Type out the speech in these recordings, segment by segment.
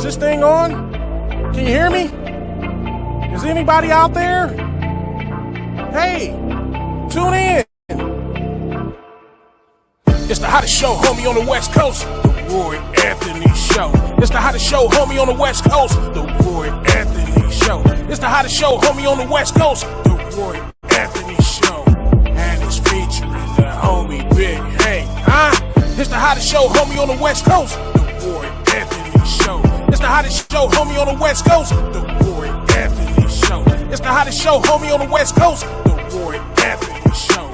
this thing on? Can you hear me? Is anybody out there? Hey, tune in. It's the hottest show, homie, on the West Coast. The Roy Anthony Show. It's the hottest show, homie, on the West Coast. The Roy Anthony Show. It's the hottest show, homie, on the West Coast. The Roy Anthony Show. And it's featuring the homie Big Hank. It's the hottest show, homie, on the West Coast. The Roy Anthony Show. It's the hottest show, homie, on the West Coast. The Roy Anthony Show. It's the hottest show, homie, on the West Coast. The Roy Anthony Show.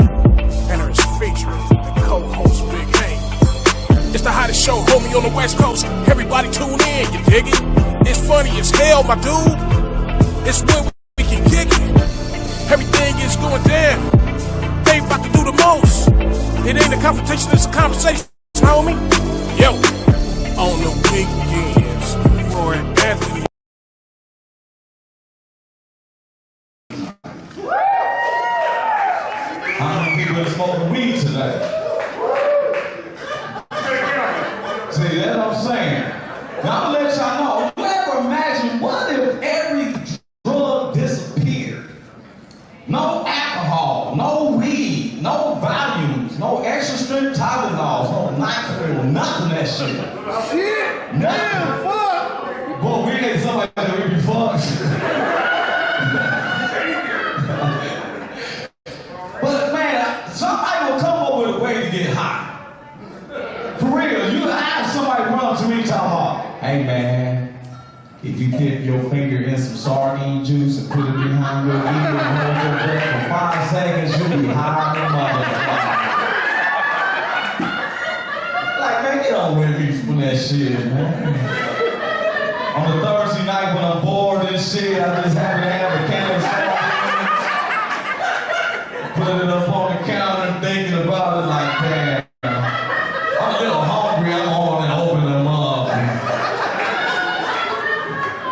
And it's featuring the co-host Big Hank. It's the hottest show, homie, on the West Coast. Everybody tune in, you dig it? It's funny as hell, my dude. It's when we can kick it. Everything is going down. They about to do the most. It ain't a confrontation, it's a conversation, homie. Yo, on the weekends, Roy Anthony. How many people are smoking weed today? See, that's what I'm saying. Now I'm gonna let y'all know. You ever imagine what if every drug disappeared? No alcohol, no weed, no volumes, no extra strength Tylenols, no Nyquil, nothing that shit. Shit! Nothing. Fuck! Boy, we ain't somebody that we be fucked. But man, somebody will come up with a way to get high. For real, you have somebody run up to me talking about, hey man, if you dip your finger in some sardine juice and put it behind your ear and hold your breath for 5 seconds, you'll be high than motherfucker. Like, man, get on with me from that shit, man. On a Thursday night when I'm bored and shit, I just happen to have a can of sardines. Put it up on the counter thinking about it like, damn, I'm a little hungry, I'm on and open them up.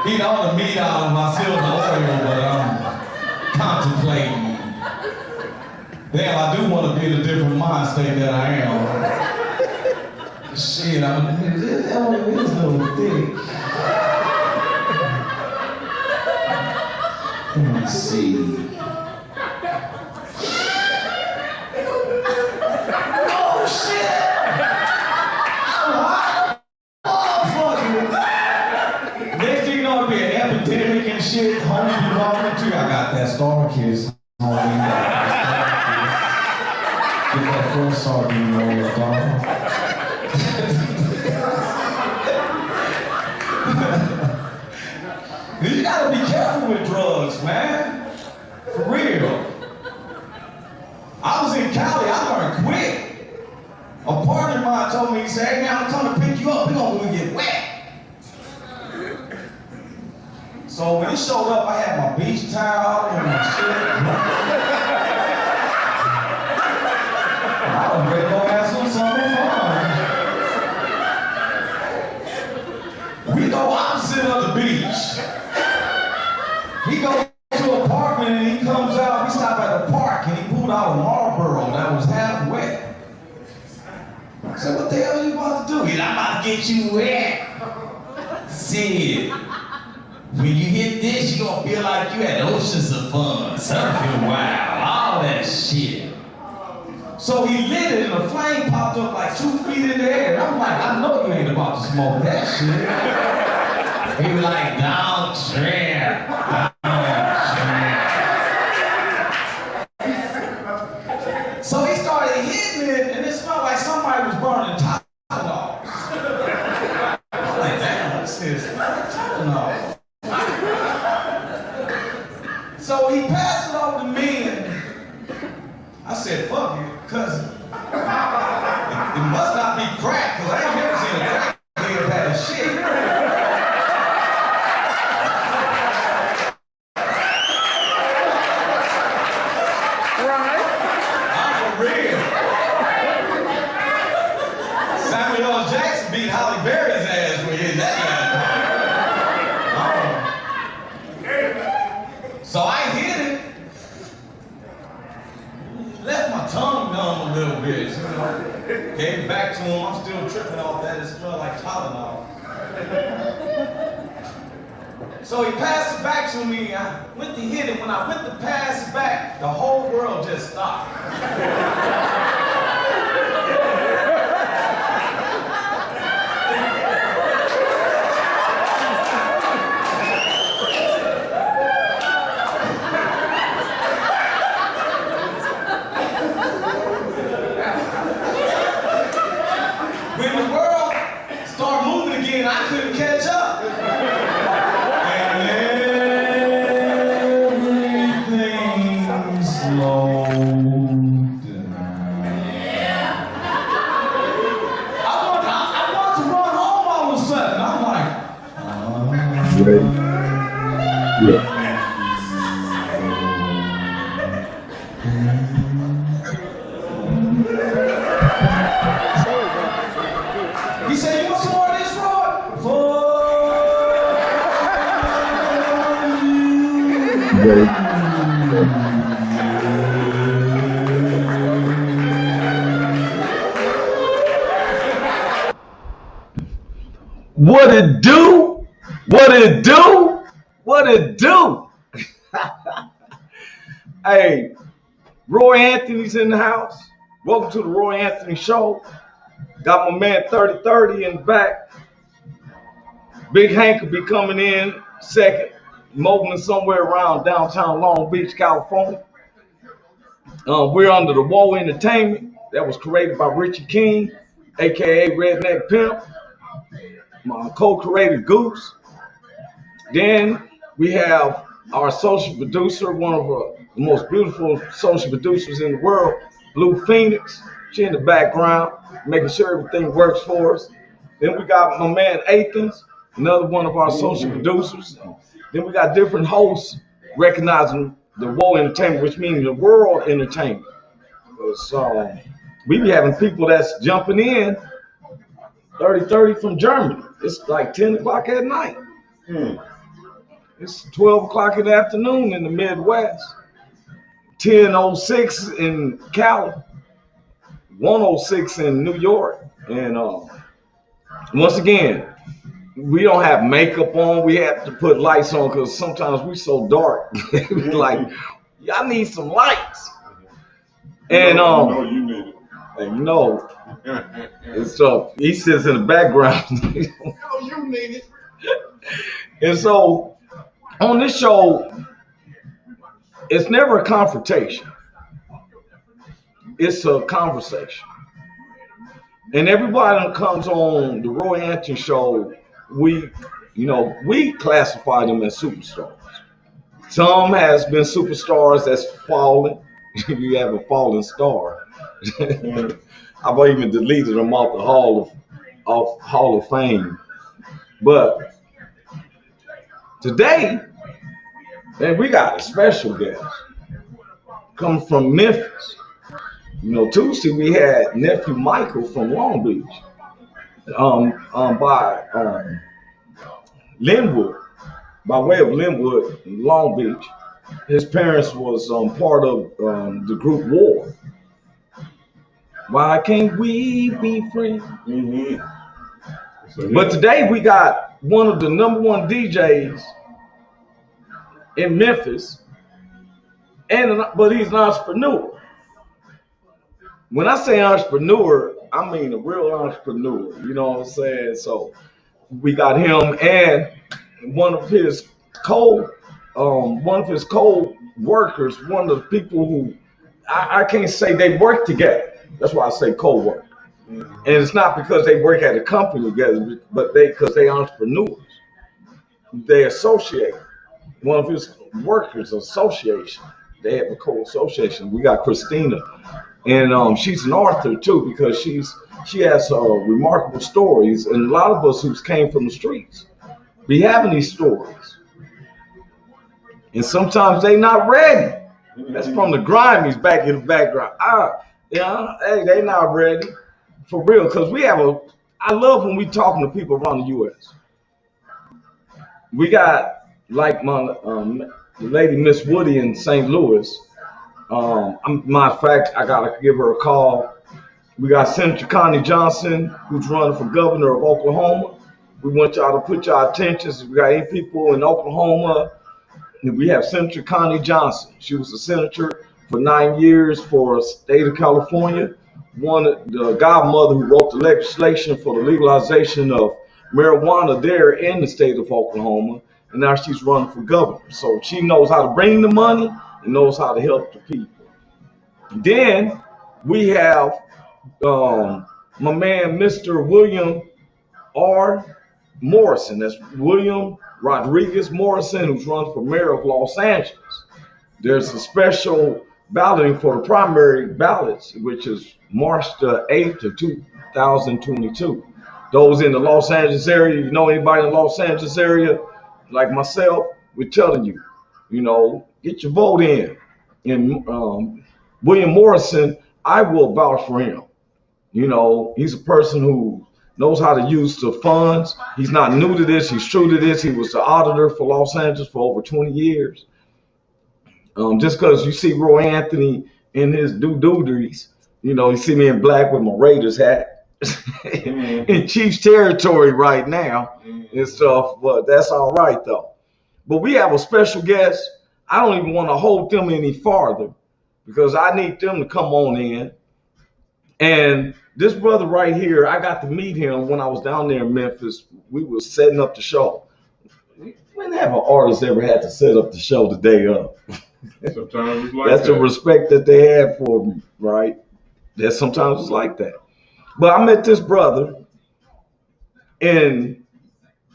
Eat all the meat out of my silver oil, but I'm contemplating. Damn, I do want to be in a different mind state than I am. Shit, this little thick. Let me see. Shit, homie, you walking to, I got that star kiss, homie. Get that first sardine roll, dog. You gotta be careful with drugs, man. For real. I was in Cali, I learned quick. A partner of mine told me, he said, hey man, I'm coming to pick you up, we're gonna get wet. So when he showed up, I had my beach towel and my shit. I was ready to go have some summer fun. We go opposite of the beach. He goes to an apartment and he comes out, we stop at the park and he pulled out a Marlboro that was half wet. I said, what the hell are you about to do? He said, I'm about to get you wet. Sid. When you hit this, you're gonna feel like you had oceans of fun, surfing wild, all that shit. So he lit it and the flame popped up like 2 feet in the air. And I'm like, I know you ain't about to smoke that shit. He was like, don't trip, don't trip. So he started hitting it and it smelled like somebody was burning Tylenols. I'm like, damn, this is Tylenol. So he passed it over to me and I said, fuck it, cousin. It must not be crack, because I ain't never seen a crack nigga had a shit. Right? I'm for real. Samuel L. Jackson beat Halle Berry's ass when he hit that guy. So I hit it, left my tongue numb a little bit, you know. Gave it back to him, I'm still tripping off that, it smelled like Tylenol. So he passed it back to me. I went to hit it. When I went to pass it back, the whole world just stopped. When the world started moving again, I couldn't catch up. And everything slowed down. I want to run home all of a sudden. I'm like, You ready? Yeah. he said, you want some more of this, Roy? For You ready? What it do? What it do? What it do? Hey, Roy Anthony's in the house. Welcome to the Roy Anthony Show. Got my man 3030 in the back. Big Hank will be coming in second, mobiling somewhere around downtown Long Beach, California. We're under the Whoa Entertainment. That was created by Richie King, aka Redneck Pimp. My co-creator Goose. Then we have our social producer, one of the most beautiful social producers in the world, Blue Phoenix. She in the background, making sure everything works for us. Then we got my man Athens, another one of our social producers. Then we got different hosts recognizing the Whoa Entertainment, which means the world entertainment. So we be having people that's jumping in 3030 from Germany. It's like 10 o'clock at night. It's 12 o'clock in the afternoon in the Midwest. 10:06 in Cali. 1:06 in New York. And once again, we don't have makeup on. We have to put lights on because sometimes we so dark. We like, y'all need some lights. And No, you need it. and no, it's he sits in the background. No, you need it. And so on this show, it's never a confrontation. It's a conversation. And everybody that comes on the Roy Anthony Show, we classify them as superstars. Some has been superstars that's fallen. You have a fallen star. I've even deleted them off the Hall of Fame. But today, man, we got a special guest coming from Memphis. Tuesday we had nephew Michael from Long Beach, by Linwood, by way of Linwood, Long Beach. His parents was part of the group War. Why can't we be friends? Mm-hmm. So, But today we got one of the number one DJs in Memphis, but he's an entrepreneur. When I say entrepreneur, I mean a real entrepreneur. You know what I'm saying? So we got him and one of his co-workers, one of the people who I can't say they work together. That's why I say co-worker. And it's not because they work at a company together, but because they entrepreneurs. They associate. One of his workers association. They have a co-association. We got Christina. And she's an author too, because she has remarkable stories, and a lot of us who came from the streets be having these stories, and sometimes they not ready. That's from the Grimies back in the background. Hey, they not ready for real, because I love when we talking to people around the U.S. We got like the lady Miss Woody in St. Louis. Matter of fact, I gotta give her a call. We got Senator Connie Johnson, who's running for governor of Oklahoma. We want y'all to put your attentions. If we got any people in Oklahoma, we have Senator Connie Johnson. She was a senator for 9 years for the state of California. The godmother who wrote the legislation for the legalization of marijuana there in the state of Oklahoma. And now she's running for governor. So she knows how to bring the money and knows how to help the people. Then we have my man, Mr. William R. Morrison. That's William Rodriguez Morrison, who's run for mayor of Los Angeles. There's a special balloting for the primary ballots, which is March the 8th of 2022. Those in the Los Angeles area, you know anybody in the Los Angeles area, like myself, we're telling you, get your vote in. And William Morrison, I will vouch for him. He's a person who knows how to use the funds. He's not new to this. He's true to this. He was the auditor for Los Angeles for over 20 years. Just because you see Roy Anthony in his doo-dooderies, you see me in black with my Raiders hat in Chiefs territory right now and stuff, but that's all right though. But we have a special guest. I don't even want to hold them any farther because I need them to come on in. And this brother right here, I got to meet him when I was down there in Memphis. We were setting up the show. When have an artist ever had to set up the show the day of? Sometimes it's like That's that. the respect that they have for me, right? That sometimes it's like that. But I met this brother, and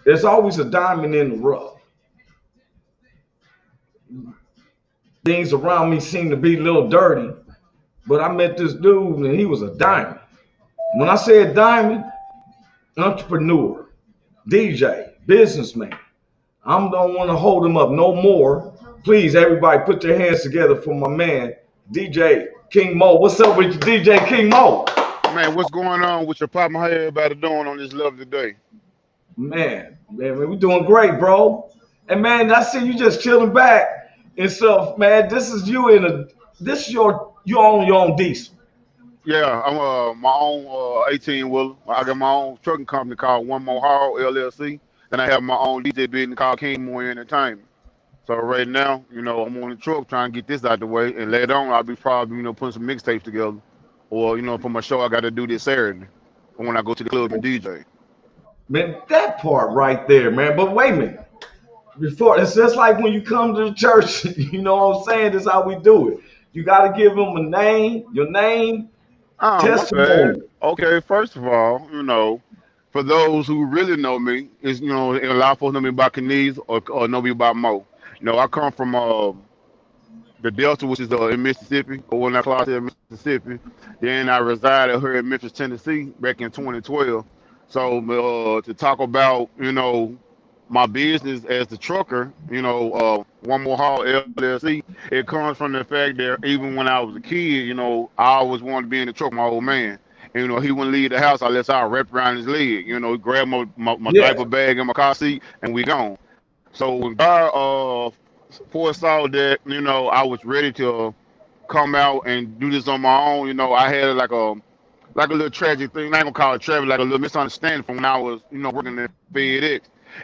there's always a diamond in the rough. Things around me seem to be a little dirty, but I met this dude, and he was a diamond. When I say a diamond, entrepreneur, DJ, businessman. I don't want to hold him up no more. Please, everybody, put their hands together for my man, DJ King Mo. What's up with you, DJ King Mo? Man, what's going on with your partner? How everybody doing on this lovely day? Man, we're doing great, bro. And man, I see you just chilling back and stuff, man. This is you you own your own diesel. Yeah, I'm my own 18 wheeler. I got my own trucking company called One More Haul LLC. Then I have my own DJ business called King Mo Entertainment. So right now, I'm on the truck trying to get this out the way, and later on I'll be probably, putting some mixtapes together, or for my show I got to do this Saturday, or when I go to the club and DJ. Man, that part right there, man. But wait a minute. Before it's just like when you come to the church, you know what I'm saying? This is how we do it. You got to give them your name, My testimony. bad. Okay, first of all, for those who really know me, is a lot of folks know me by Kenese or know me by Mo. I come from the Delta, which is in Mississippi, or when I closet in Mississippi. Then I resided here in Memphis, Tennessee, back in 2012. So to talk about my business as the trucker, One More Haul LLC, it comes from the fact that even when I was a kid, I always wanted to be in the truck, my old man. And, he wouldn't leave the house unless I wrapped around his leg. He grabbed my Yeah. diaper bag and my car seat, and we gone. So when God foresaw that, I was ready to come out and do this on my own, I had like a little tragic thing. I ain't gonna call it tragic, like a little misunderstanding from when I was, working at FedEx.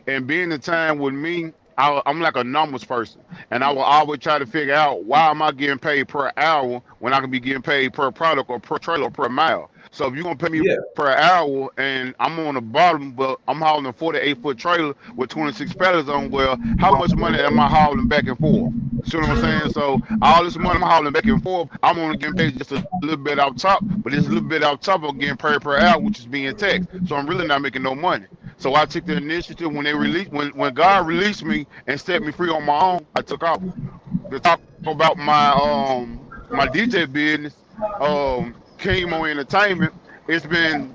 And being the time with me, I'm like a numbers person, and I will always try to figure out why am I getting paid per hour when I can be getting paid per product or per trailer or per mile. So if you're gonna pay me Yeah. per hour and I'm on the bottom, but I'm hauling a 48-foot trailer with 26 pallets on, well, how much money am I hauling back and forth? See what I'm saying? So all this money I'm hauling back and forth, I'm only getting paid just a little bit out top, but it's a little bit out top of getting paid per hour, which is being taxed. So I'm really not making no money. So I took the initiative when God released me and set me free on my own. I took off to talk about my DJ business, King Mo Entertainment. It's been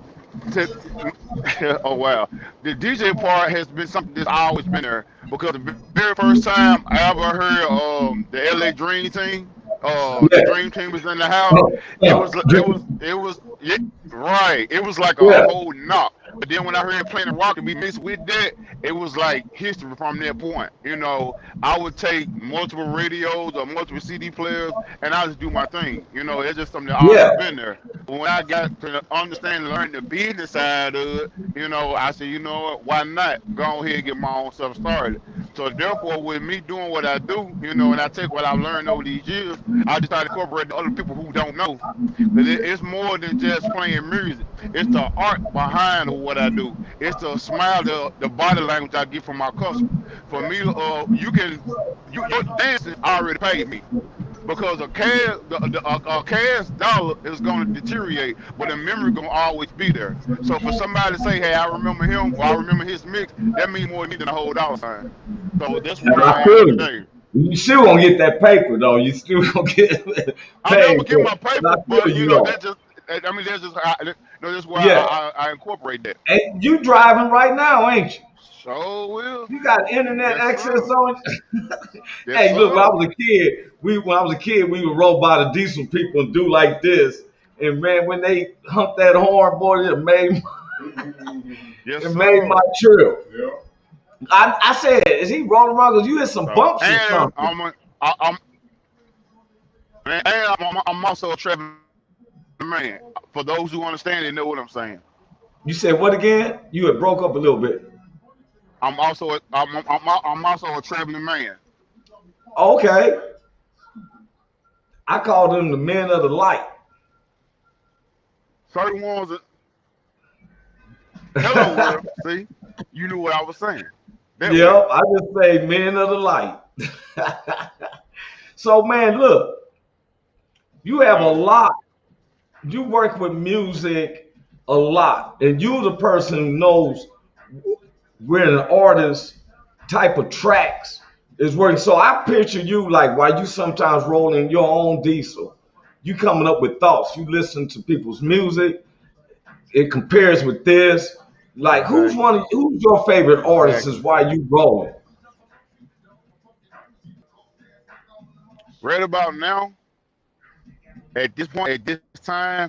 oh wow, the DJ part has been something that's always been there because the very first time I ever heard the LA Dream Team. Yeah. The Dream Team was in the house. It was yeah, right. It was like a Yeah. whole knock. But then when I heard playing the rock and be mixed with that, it was like history from that point. You know, I would take multiple radios or multiple CD players and I just do my thing. You know, it's just something that always Yeah. been there. But when I got to understand and learn the business side of it, you know, I said, you know what, why not go ahead and get my own stuff started? So therefore, with me doing what I do, you know, and I take what I've learned over these years, I just try to incorporate the other people who don't know. Because it's more than just playing music. It's the art behind what I do. It's the smile, the body language I get from my customer. For me, your dancing already paid me. Because a cash dollar is going to deteriorate, but the memory going to always be there. So for somebody to say, hey, I remember him, or I remember his mix, that means more to me than a whole dollar sign. So that's And where I I am feel you. today. You still gonna get that paper though. You still gonna get I mean, I'm paid gonna get for my it. And paper, I feel but you you know, though. that's just, I mean, that's just, that's where Yeah. I incorporate that. And you driving right now, ain't you? So will, You got internet yes access sir, on. yes Hey, look, when I sir. was a kid, we would roll by the diesel people and do like this. And man, when they humped that horn, boy, Yes, it made sir. my trip. Yeah. I said, is he rolling around? Cause you hit some So, bumps or and something. I'm, I'm also a traveling man. For those who understand, they know what I'm saying. You said what again? You had broke up a little bit. I'm also a traveling man. Okay. I call them the men of the light. Certain ones that, hello world. See, you knew what I was saying. That way. Yep, I just say men of the light. So man, look, you have a lot. You work with music a lot, and you're the person who knows where an artist type of tracks is working. So I picture you like while you sometimes rolling your own diesel, you coming up with thoughts. You listen to people's music. It compares with this. Like Exactly. who's your favorite artist is Exactly. why you rolling? Right about now, at this point, at this time,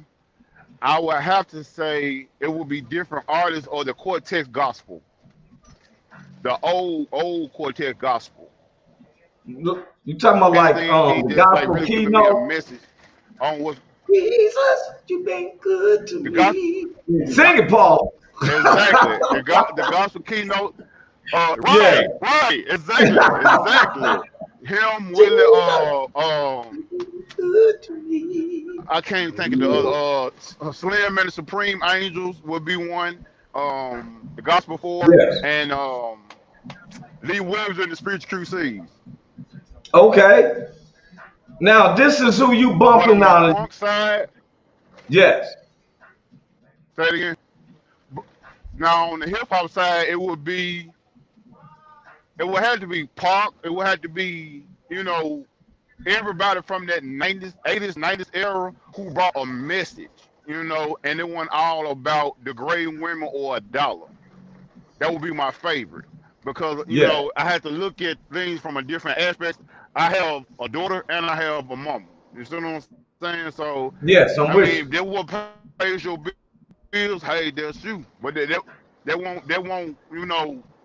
I would have to say it would be different artists or the Quartet Gospel, the old Quartet Gospel. Look, you talking about like Anything the that's like gospel really giving me a keynote? message on what Jesus, you've been good to the gospel. me. Sing it, Paul. Exactly. The gospel keynote. Yeah. Right. Exactly. Him, Willie. Good to me. I can't think of the other. Slim and the Supreme Angels would be one. The Gospel Four Yes. and Lee Williams and the Spiritual Crusades. Okay. Now this is who you But bumping on the on. funk side, Yes. say it again. Now on the hip hop side, it would have to be Park. It would have to be, you know, everybody from that 90s, 80s, 90s era who brought a message, you know, and it wasn't all about degrading women or a dollar. That would be my favorite because, you Yeah. know, I had to look at things from a different aspect. I have a daughter and I have a mama. You see what I'm saying? So, Yes, I'm I with mean, you. if they will pay your bills, hey, that's you. But they won't, you know, be my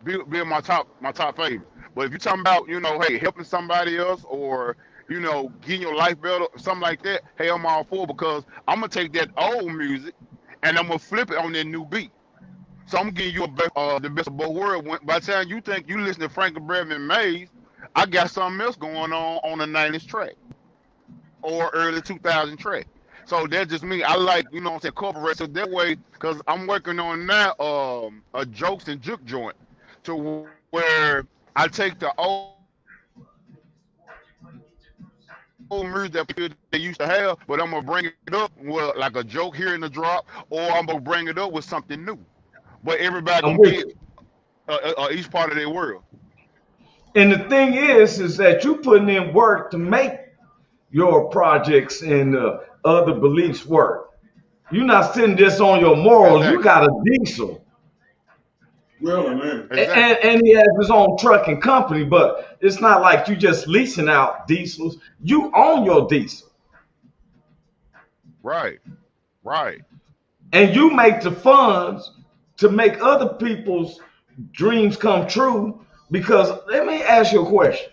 top favorite. But if you're talking about, you know, hey, helping somebody else or, you know, getting your life better, something like that, hey, I'm all for it because I'm gonna take that old music and I'm gonna flip it on that new beat. So I'm giving you the best of both worlds. By the time you think you listen to Frank and Brevin Mays, I got something else going on a 90s track or early 2000 track. So that's just me. I like, you know what I'm saying, corporate. So that way, because I'm working on now a jokes and juke joint to where I take the old music that people they used to have, but I'm gonna bring it up with like a joke here in the drop, or I'm gonna bring it up with something new. But everybody I'm gonna with get you. each part of their world. And the thing is that you putting in work to make your projects and other beliefs work. You're not sitting just on your morals. You Exactly. got a diesel. Well, and then. And, Exactly. and he has his own trucking company, but it's not like you just leasing out diesels. You own your diesel. Right. Right. And you make the funds to make other people's dreams come true. Because let me ask you a question.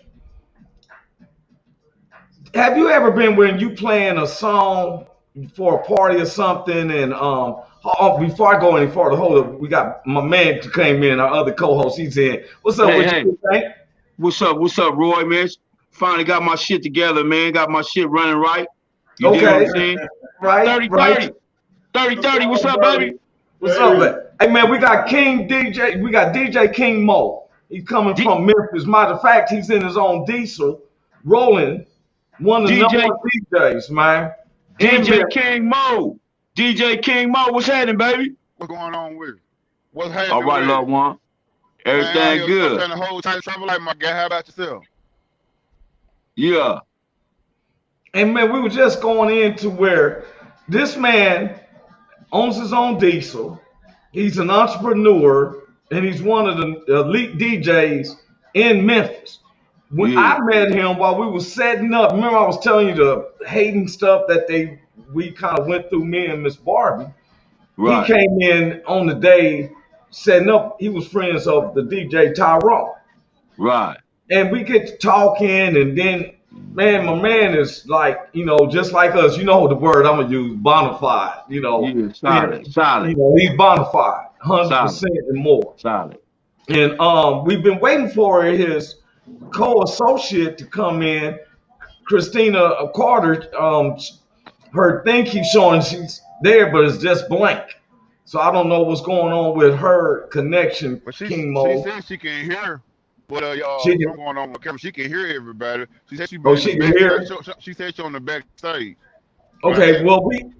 Have you ever been when you playing a song for a party or something, and before I go any further, hold up, we got my man who came in, our other co-host, he's in. What's up with you, Hank? What's up, Roy, man? Finally got my shit together, man. Got my shit running right. You dig what I'm saying? Right, 30. What's up, baby? What's up, man? Hey, man, we got DJ King Mo. He's coming from Memphis. Matter of fact, he's in his own diesel, rolling. One of the number one DJs, man. DJ King Mo, what's happening, baby? What's going on with it? What's happening? All right, loved one. Everything good. The whole time travel like my guy. How about yourself? Yeah. And man, we were just going into where this man owns his own diesel. He's an entrepreneur, and he's one of the elite DJs in Memphis. When I met him while we were setting up, remember I was telling you the hating stuff that we kind of went through, me and Miss Barbie. Right. He came in on the day setting up. He was friends of the DJ Tyrone. Right. And we get to talking, and then, man, my man is like, just like us. You know the word I'm gonna use, bona fide. Solid. He's bona fide, 100% and more. Solid. And we've been waiting for his co-associate to come in, Christina Carter. Her thing keeps showing she's there, but it's just blank. So I don't know what's going on with her connection. But she said she can hear what what's going on with camera. She can hear everybody. She said she can hear. She said she's on the backstage. Okay, right.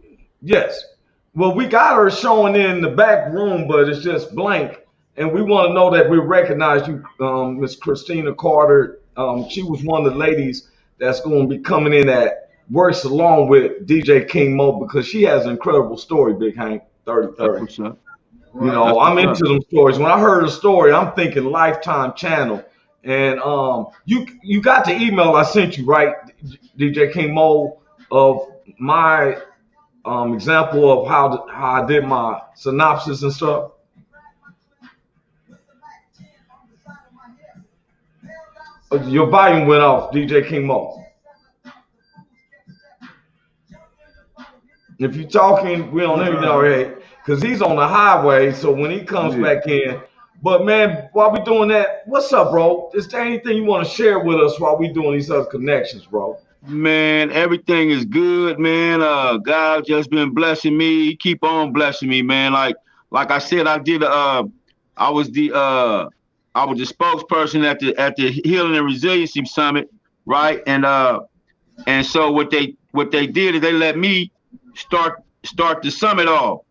Well, we got her showing in the back room, but it's just blank. And we want to know that we recognize you, Miss Christina Carter. She was one of the ladies that's going to be coming in that works along with DJ King Mo, because she has an incredible story, Big Hank, 3030. I'm into them stories. When I heard the story, I'm thinking Lifetime Channel. And you got the email I sent you, right, DJ King Mo, of my example of how I did my synopsis and stuff. Your volume went off, DJ King Mo. If you're talking, we don't hear you already, because he's on the highway. So when he comes back in, but man, while we doing that, what's up, bro? Is there anything you want to share with us while we doing these other connections, bro? Man, everything is good, man. God just been blessing me. He keep on blessing me, man. Like I said, I was the spokesperson at the Healing and Resiliency Summit, right? And so what they did is they let me start the summit off.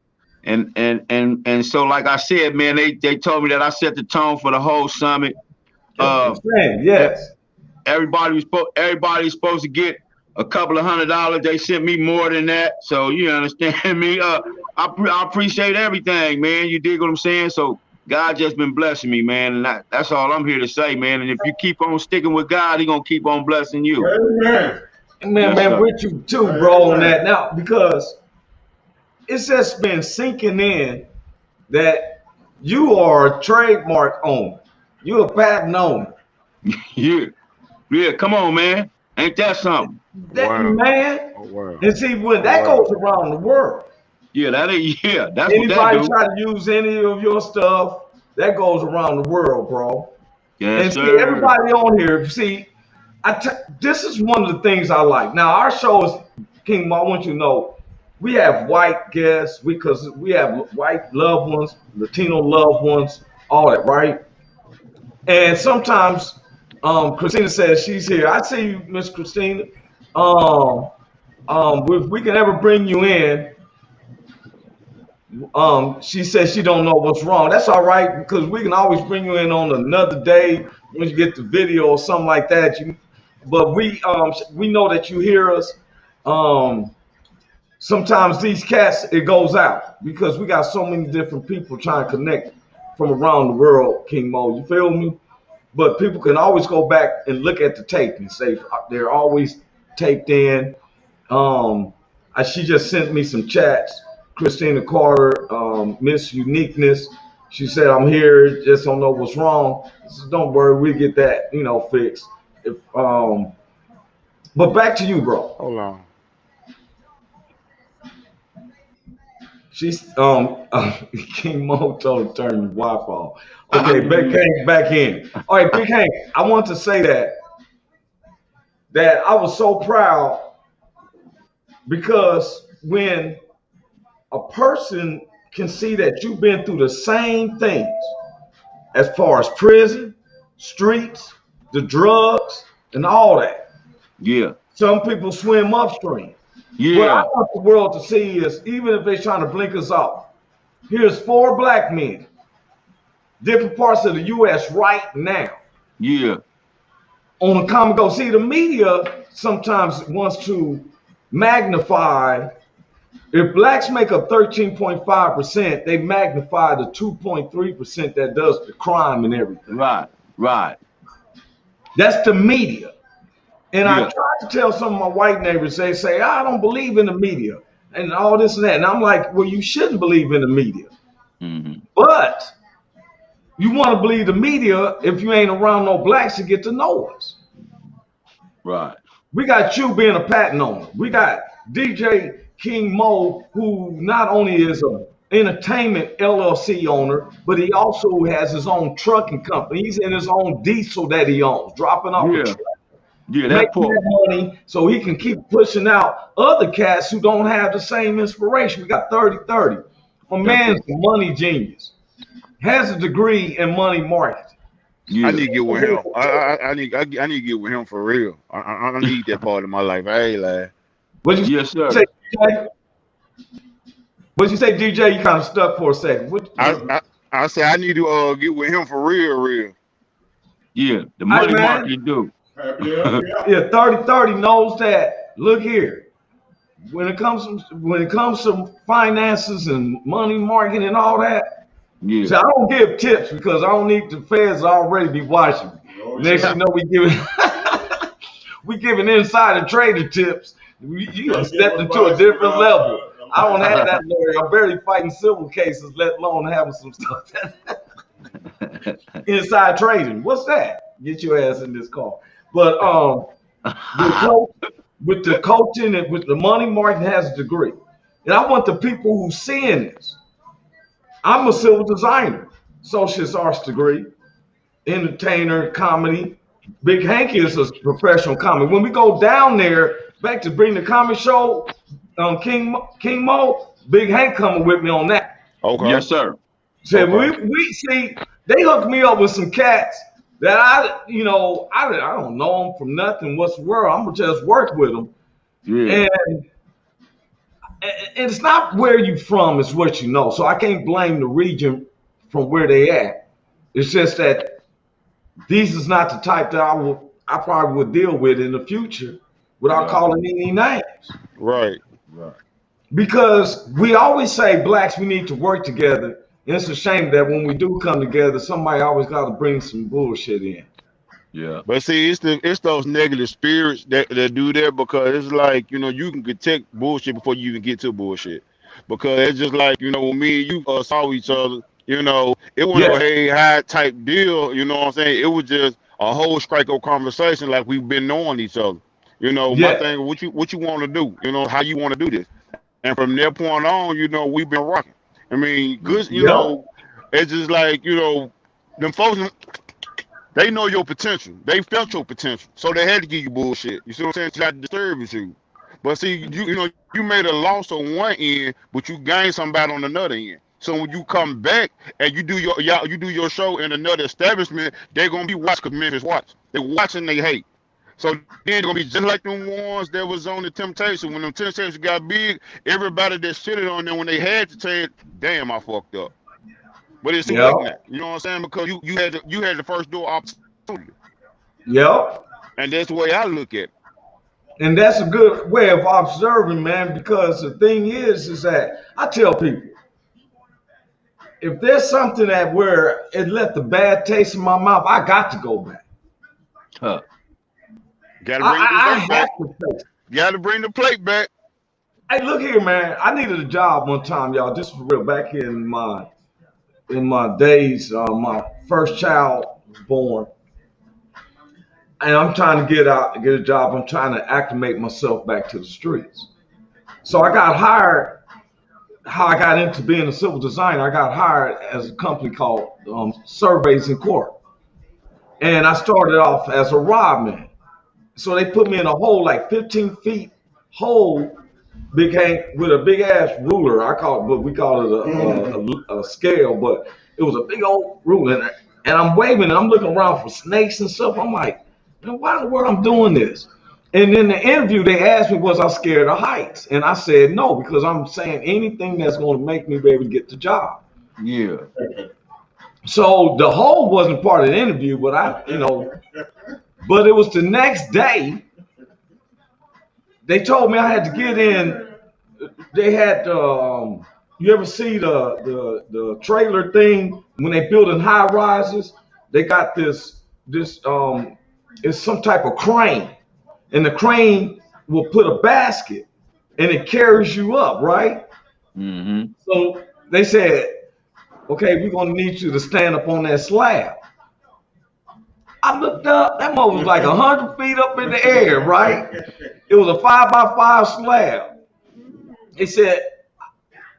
And so, like I said, man, they told me that I set the tone for the whole summit. Yes. Everybody's supposed to get a couple of $100. They sent me more than that. So you understand me? I appreciate everything, man. You dig what I'm saying? So God just been blessing me, man. And that's all I'm here to say, man. And if you keep on sticking with God, He gonna keep on blessing you. Amen. Man, with you too, bro, on that now, because it's just been sinking in that you are a trademark owner. You're a patent owner. Yeah, come on, man. Ain't that something? Man. Oh, wow. And see, when that goes around the world. Yeah, that's anybody what that do. Try to use any of your stuff, that goes around the world, bro. Yes, and sir. See, everybody on here, see, this is one of the things I like. Now, our show is, King Mo, I want you to know, we have white guests because we have white loved ones, Latino loved ones, all that, right? And sometimes Christina says she's here. I see you, Miss Christina. If we can ever bring you in, she says she don't know what's wrong. That's all right, because we can always bring you in on another day when you get the video or something like that. But we know that you hear us. Sometimes these cats, it goes out because we got so many different people trying to connect from around the world, King Mo. You feel me? But people can always go back and look at the tape and say they're always taped in. She just sent me some chats. Christina Carter, Miss Uniqueness. She said, I'm here, just don't know what's wrong. I said, don't worry, we get that, fixed. But back to you, bro. Hold on. She's King Mo told her to turn your Wi-Fi off. Okay, Big Hank back in. All right, Big Hank, I want to say that I was so proud because when a person can see that you've been through the same things as far as prison, streets, the drugs, and all that. Yeah. Some people swim upstream. Yeah. What I want the world to see is, even if they're trying to blink us off, here's 4 black men, different parts of the U.S. right now. Yeah. On the common goal. See, the media sometimes wants to magnify. If blacks make up 13.5%, they magnify the 2.3% that does the crime and everything. Right. Right. That's the media. And Yeah. I tried to tell some of my white neighbors, they say, I don't believe in the media and all this and that. And I'm like, well, you shouldn't believe in the media. Mm-hmm. But you want to believe the media if you ain't around no blacks to get to know us. Right. We got you being a patent owner. We got DJ King Mo, who not only is an entertainment LLC owner, but he also has his own trucking company. He's in his own diesel that he owns, dropping off Yeah. a truck. Yeah, Make that part. that money so he can keep pushing out other cats who don't have the same inspiration. We got 30-30. My man's a money genius. Has a degree in money marketing. Yeah. I need to get with him. I need to get with him for real. I need that part of my life. I ain't lying. What'd you Yes, sir. say, DJ? What'd you say, DJ? You kind of stuck for a second. I say I need to get with him for real. Yeah. The money man. marketing dude. Yeah. Yeah, 30-30 knows that. Look here. When it comes to finances and money marketing and all that, Yeah. so I don't give tips because I don't need the feds already be watching me. Oh, Next yeah. you know we giving insider trader tips. You have stepped into a different level. I don't have that lawyer. I'm barely fighting civil cases, let alone having some stuff. Inside trading. What's that? Get your ass in this car. But with the coaching and with the money, Martin has a degree. And I want the people who seeing this. I'm a civil designer, socialist arts degree, entertainer, comedy. Big Hanky is a professional comic. When we go down there, back to bring the comedy show, King Mo, Big Hank coming with me on that. Okay. Yes, sir. Said Okay. we see they hooked me up with some cats that I don't know them from nothing. What's the world? I'm gonna just work with them, Yeah. and it's not where you from; it's what you know. So I can't blame the region from where they at. It's just that these is not the type that I probably would deal with in the future without calling any names. Right. Because we always say blacks, we need to work together. And it's a shame that when we do come together, somebody always got to bring some bullshit in. Yeah. But see, it's those negative spirits that do that, because it's like, you can detect bullshit before you even get to bullshit. Because it's just like, when me and you saw each other, it wasn't a hey hi type deal, you know what I'm saying? It was just a whole strike of conversation like we've been knowing each other. My thing, what you want to do, how you want to do this. And from that point on, we've been rocking. I mean, good, it's just like, them folks, they know your potential. They felt your potential. So they had to give you bullshit. You see what I'm saying? Not to disturb you. But see, you made a loss on one end, but you gained somebody on another end. So when you come back and you do your show in another establishment, they're gonna be watching, because Memphis watch. They watching, they hate. So then they're gonna be just like them ones that was on the Temptation. When the Temptation got big, everybody that shitted on them when they had to say, damn, I fucked up. But it's too late now. You know what I'm saying? Because you had the first door opportunity. Yep. And that's the way I look at it. And that's a good way of observing, man, because the thing is that I tell people, if there's something that where it left a bad taste in my mouth, I got to go back. Huh. Gotta bring the plate back. Hey, look here, man. I needed a job one time, y'all. This is real. Back in my in my days, my first child was born, and I'm trying to get a job. I'm trying to acclimate myself back to the streets. So I got hired. How I got into being a civil designer, I got hired as a company called Surveys in Court, and I started off as a rod man. So they put me in a hole like 15 feet hole, became with a big ass ruler. I call it, but we call it a scale, but it was a big old ruler. And I'm waving and I'm looking around for snakes and stuff. I'm like, man, why in the world I'm doing this? And in the interview, they asked me, was I scared of heights? And I said no, because I'm saying anything that's going to make me be able to get the job. Yeah. So the hole wasn't part of the interview, but but it was the next day. They told me I had to get in. They had, you ever see the trailer thing when they building high rises? They got this it's some type of crane, and the crane will put a basket, and it carries you up, right? Mm-hmm. So they said, okay, we're gonna need you to stand up on that slab. I looked up, that mother was like 100 feet up in the air, right? It was a 5x5 slab. They said,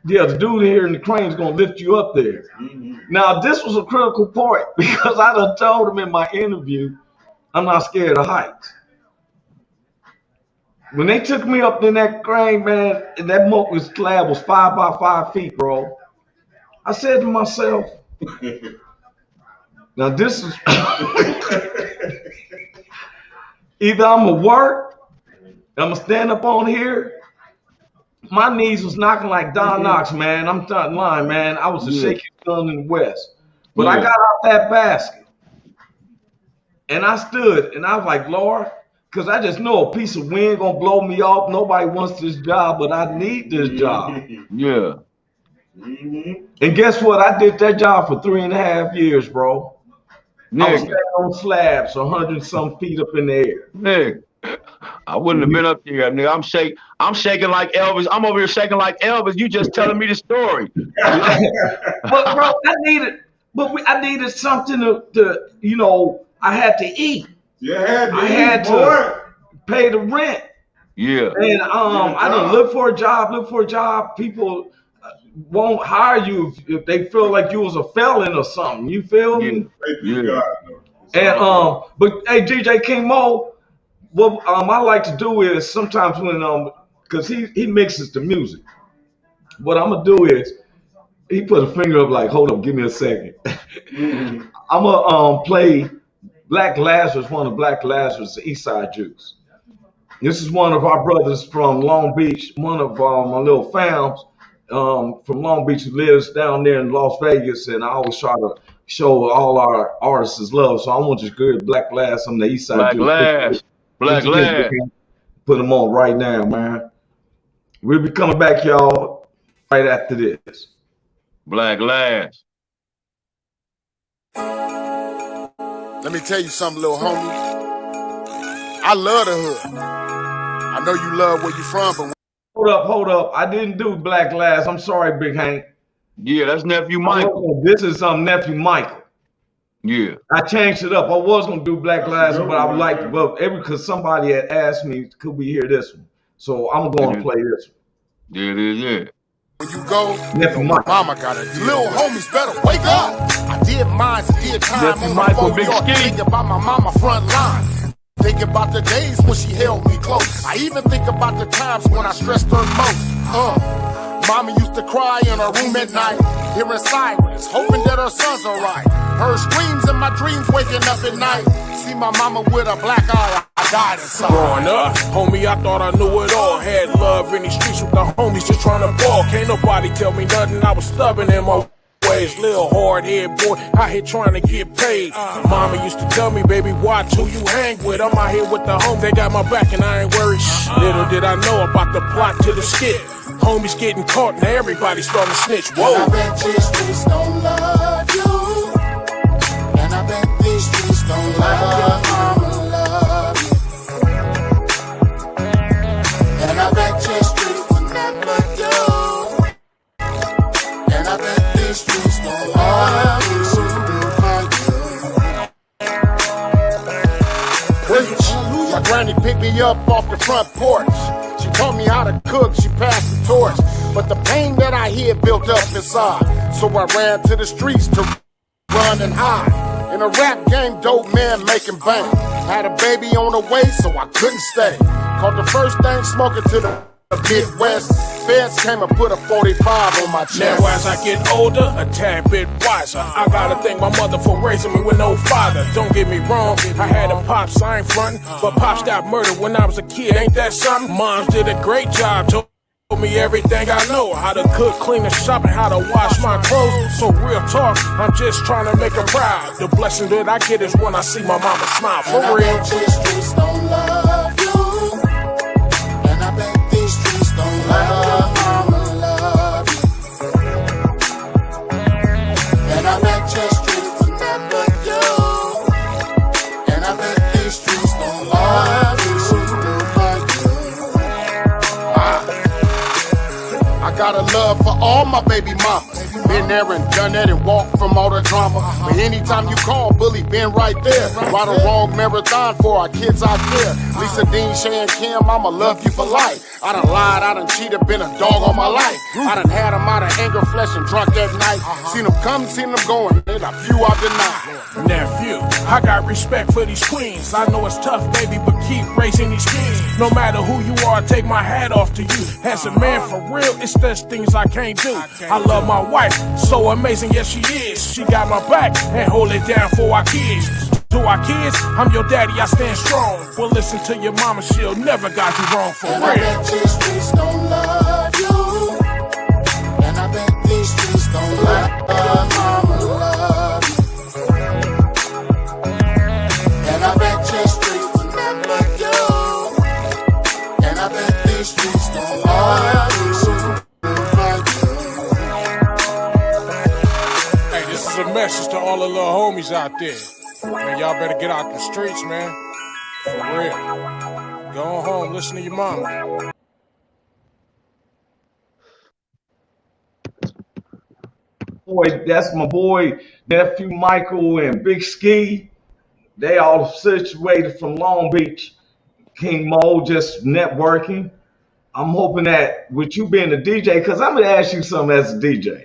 yeah, the dude here in the crane is gonna lift you up there. Now, this was a critical point because I done told him in my interview, I'm not scared of heights. When they took me up in that crane, man, and that slab was 5x5 feet, bro. I said to myself, now this is either I'm gonna work, I'm gonna stand up on here. My knees was knocking like Don Knox, man. I'm not lying, man. I was the shakiest gun in the West. But I got out that basket and I stood and I was like, Lord, because I just know a piece of wind gonna blow me off. Nobody wants this job, but I need this job. Yeah. And guess what? I did that job for 3.5 years, bro. I was standing on slabs, 100-some feet up in the air. Nigga, I wouldn't have been up there, nigga. I'm shaking like Elvis. I'm over here shaking like Elvis. You just telling me the story. But bro, I needed something to I had to eat. Yeah, I had to pay the rent. Yeah. And I done look for a job. People won't hire you if they feel like you was a felon or something. You feel me? Yeah. And but hey, DJ King Mo, what I like to do is sometimes when because he mixes the music. What I'm gonna do is he put a finger up like, hold up, give me a second. I'm gonna play Black Lazarus, one of Black Lazarus, the East Side Juice. This is one of our brothers from Long Beach, one of my little fams from Long Beach who lives down there in Las Vegas, and I always try to show all our artists love. So I want you to hear Black Lazarus on the East Side Juice. Black Lazarus. Put them on right now, man. We'll be coming back, y'all, right after this. Black Lazarus. Let me tell you something, little homie. I love the hood. I know you love where you from, but Hold up. I didn't do Black Lazarus. I'm sorry, Big Hank. Yeah, that's nephew Michael. This is nephew Michael. Yeah. I changed it up. I was gonna do Black Lazarus, but I would like to, because somebody had asked me, could we hear this one? So I'm going to play this one. Yeah, it is, yeah. when you go, Nephew Michael. mama got a deal. Little homies better wake up. I did mine, I did time Nephew on Michael, my Big phone. Ski. Think about my mama front line. Think about the days when she held me close. I even think about the times when I stressed her most. Mama used to cry in her room at night, hearing sirens, hoping that her son's alright. Heard screams in my dreams, waking up at night. See my mama with a black eye, I died inside. Growing up, homie, I thought I knew it all. Had love in these streets with the homies just trying to ball. Can't nobody tell me nothing, I was stubborn in my ways. Little hard head boy, out here trying to get paid. Mama used to tell me, baby, watch who you hang with. I'm out here with the homies, they got my back and I ain't worried. Little did I know about the plot to the skit. Homies getting caught, now everybody starting to snitch. Whoa. And I bet these streets don't love you. And I bet these streets don't love you. And I bet your streets will never do. And I bet these streets don't love you. picked me up off the front porch. She taught me how to cook, she passed the torch. But the pain that I hid built up inside. So I ran to the streets to run and hide. In a rap game, dope man making bank. Had a baby on the way, so I couldn't stay. Caught the first thing smoking to the Midwest. Feds came and put a 45 on my chest. Now as I get older, a tad bit wiser, I gotta thank my mother for raising me with no father. Don't get me wrong, I had a pops, I ain't frontin', but pops got murdered when I was a kid, ain't that something? Moms did a great job, told me everything I know, how to cook, clean, and shop, and how to wash my clothes. So real talk, I'm just trying to make her proud. The blessing that I get is when I see my mama smile, for and real. I bet these streets don't love you. And I bet these streets don't love you. And I bet your streets remember you. And I bet these streets don't love you. I got a love for all my baby mamas. Been there and done that and walked from all the drama. But anytime you call, Bully been right there. Ride a wrong marathon for our kids out there. Lisa, Dean, Shay, and Kim, I'ma love you for life. I done lied, I done cheated, been a dog all my life. I done had them out of anger, flesh, and drunk at night. Seen them come, seen them going, and a few I deny. Nephew, I got respect for these queens. I know it's tough, baby, but keep raising these kids. No matter who you are, I take my hat off to you. As a man, for real, it's there's things I can't do. I love my wife, so amazing, yes she is. She got my back and hold it down for our kids. To our kids, I'm your daddy, I stand strong. Well, listen to your mama, she'll never got you wrong, for and real. I bet these streets don't love you. And I bet these streets don't love you. And I bet your streets remember you. And I bet these streets don't love you. Hey, this is a message to all the little homies out there. Man, y'all better get out the streets, man. For real. Go on home, listen to your mama. Boy, that's my boy, nephew Michael and Big Ski. They all situated from Long Beach. King Mo just networking. I'm hoping that with you being a DJ, because I'm gonna ask you something as a DJ.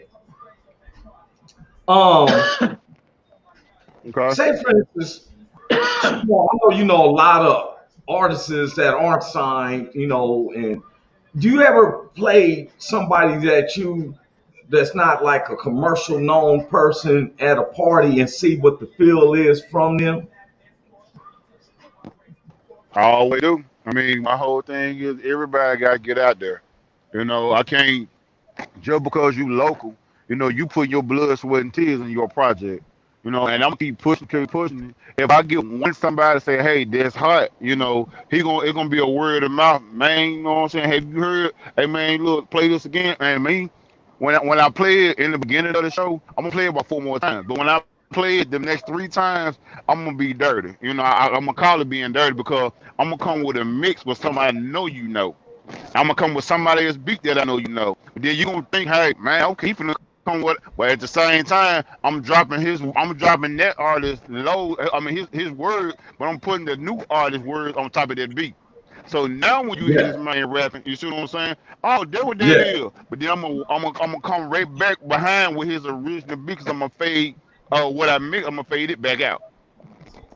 Okay. Say for instance, well, I know you know a lot of artists that aren't signed, and do you ever play somebody that's not like a commercial known person at a party and see what the feel is from them? I always do. I mean, my whole thing is everybody got to get out there. I can't just because you local. You put your blood, sweat, and tears in your project. And I'm gonna keep pushing it. If I get one somebody say, "Hey, that's hot," it's gonna be a word of mouth, man. You know what I'm saying? Have you heard? Hey, man, look, play this again, man. Me, when I play it in the beginning of the show, I'm gonna play it about 4 more times. But when I play it the next 3 times, I'm gonna be dirty. I'm gonna call it being dirty because I'm gonna come with a mix with somebody I know you know. I'm gonna come with somebody else beat that I know you know. But then you gonna think, hey, man, okay, he finna come with. But at the same time, I'm dropping that artist low. I mean his words, but I'm putting the new artist words on top of that beat. So now when you hear Yeah, this man rapping, you see what I'm saying? Oh, that what that yeah. is. But then I'm gonna come right back behind with his original beat because I'm gonna fade what I make. I'm gonna fade it back out.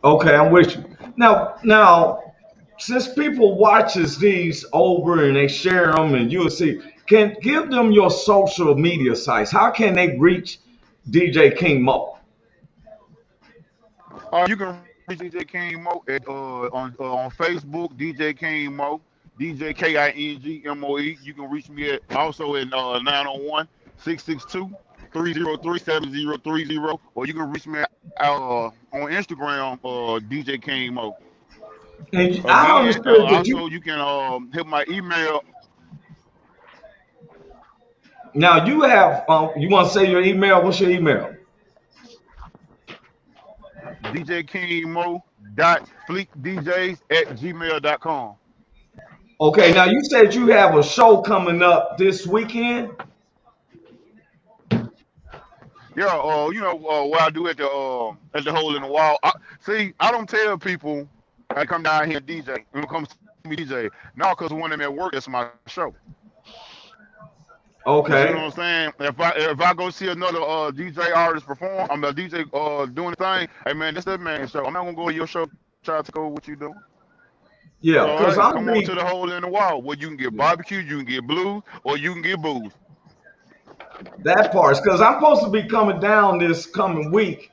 Okay, I'm with you. Now, since people watches these over and they share them, and you'll see, can give them your social media sites. How can they reach DJ King Mo? You can reach DJ King Mo on Facebook, DJ King Mo, DJ KINGMOE. You can reach me at also in 901 or you can reach me on Instagram, DJ King Mo. And I Again, understood that also you can hit my email. you have you want to say your email? What's your email? DJKingmo.fleekdjs@gmail.com. Okay, now you said you have a show coming up this weekend. Yeah, what I do at the hole in the wall. See, I don't tell people I come down here and DJ. When it comes me DJ. No, because when I'm at work, it's my show. You see what Okay. I'm saying? If I go see another DJ artist perform, I'm a DJ doing the thing. Hey man, this that man show. I'm not gonna go to your show try to take over what you doing. Yeah, So because hey, I'm come on to the hole in the wall where you can get barbecue, you can get blues, or you can get booze. that part. Because I'm supposed to be coming down this coming week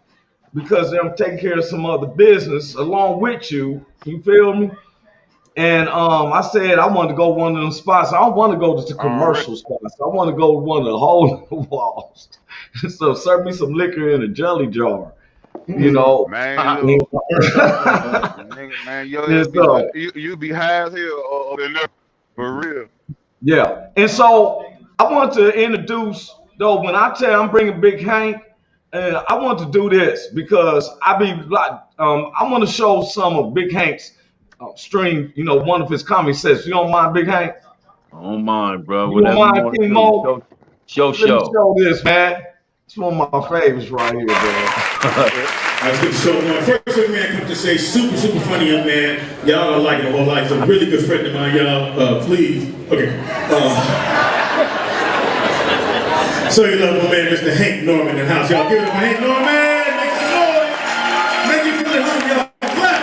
because I'm taking care of some other business along with you. You feel me? And I said I want to go one of them spots. I don't want to go to the Already. commercial spots. I want to go to one of the hole in the walls. So serve me some liquor in a jelly jar. You know. Man, And look. Man, yo, and so, you be high as hell up in there. For real. yeah. And so I want to introduce though. When I tell you I'm bringing Big Hank, I want to do this because I be like, I want to show some of Big Hank's stream. You know, one of his comedy sets. You don't mind, Big Hank? I don't mind, bro. You don't Whatever you mind, want to King do. Mo? Show. Let me show this, man. It's one of my favorites right here, man. That's good. So first young man come to say super funny young man. Y'all gonna like it a whole lot. He's a really good friend of mine, y'all. Please. Okay. So you love my man, Mr. Hank Norman in the house. Y'all give it up for Hank Norman. Make some noise. Make you feel at home, y'all. Clap.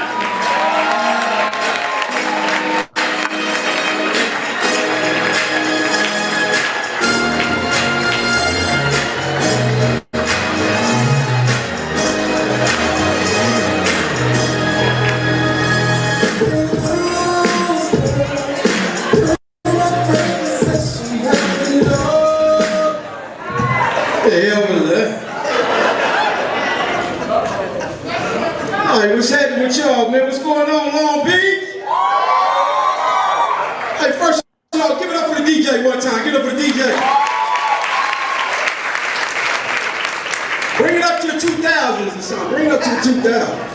The hell was that? All right, what's happening with y'all, man? What's going on, Long Beach? Hey, first of all, give it up for the DJ one time. Give it up for the DJ. Bring it up to the 2000s or something. Bring it up to the 2000s.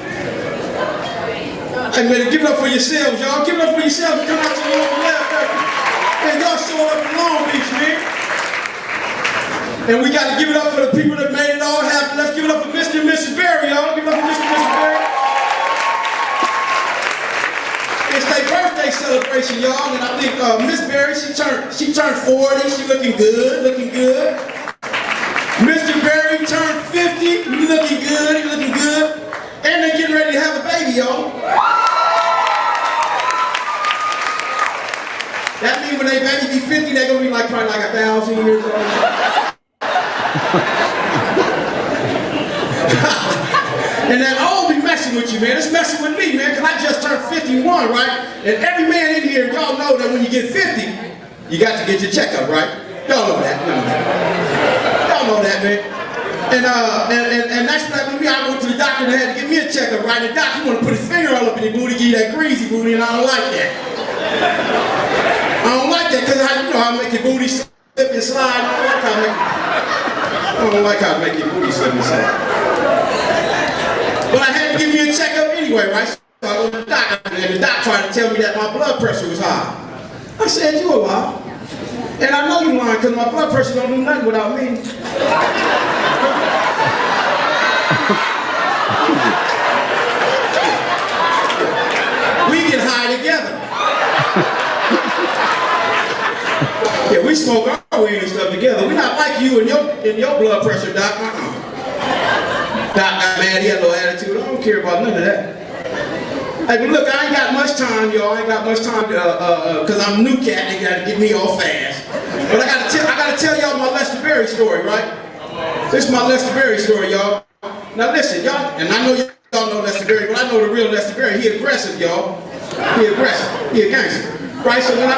Hey, man, give it up for yourselves, y'all. Give it up for yourselves. Come out to the local left. Man, y'all showing up in Long Beach, man. And we got to give it up for the people that made it all happen. Let's give it up for Mr. and Mrs. Berry, y'all. Give it up for Mr. and Mrs. Berry. It's their birthday celebration, y'all. And I think Miss Berry, she turned 40. She looking good, looking good. Mr. Berry turned 50. He looking good, he looking good. And they're getting ready to have a baby, y'all. That means when they baby be 50, they're gonna be like probably like 1,000 years old. And that all be messing with you, man. It's messing with me, man, because I just turned 51, right? And every man in here, y'all know that when you get 50, you got to get your checkup, right? Y'all know that. Y'all know that, man. And that's what happened to me. I went to the doctor and they had to give me a checkup, right? And the doctor wanted to put his finger all up in your booty, give you that greasy booty, and I don't like that. I don't like that because you know how I make your booty slip and slide. I don't like how I make your booty slip and slide. But I had to give me a checkup anyway, right? So I went to the doctor, and the doctor tried to tell me that my blood pressure was high. I said, you a lie. And I know you lying because my blood pressure don't do nothing without me. We get high together. Yeah, we smoke our weed and stuff together. We're not like you and your blood pressure, Doc. Doc got mad, he had a little attitude. I don't care about none of that. Hey, but look, I ain't got much time, y'all. I ain't got much time because I'm a new cat. They got to get me all fast. But I gotta tell y'all my Lester Berry story, right? This is my Lester Berry story, y'all. Now listen, y'all, and I know y'all know Lester Berry, but I know the real Lester Berry. He aggressive, y'all. He aggressive. He a gangster, right? So when I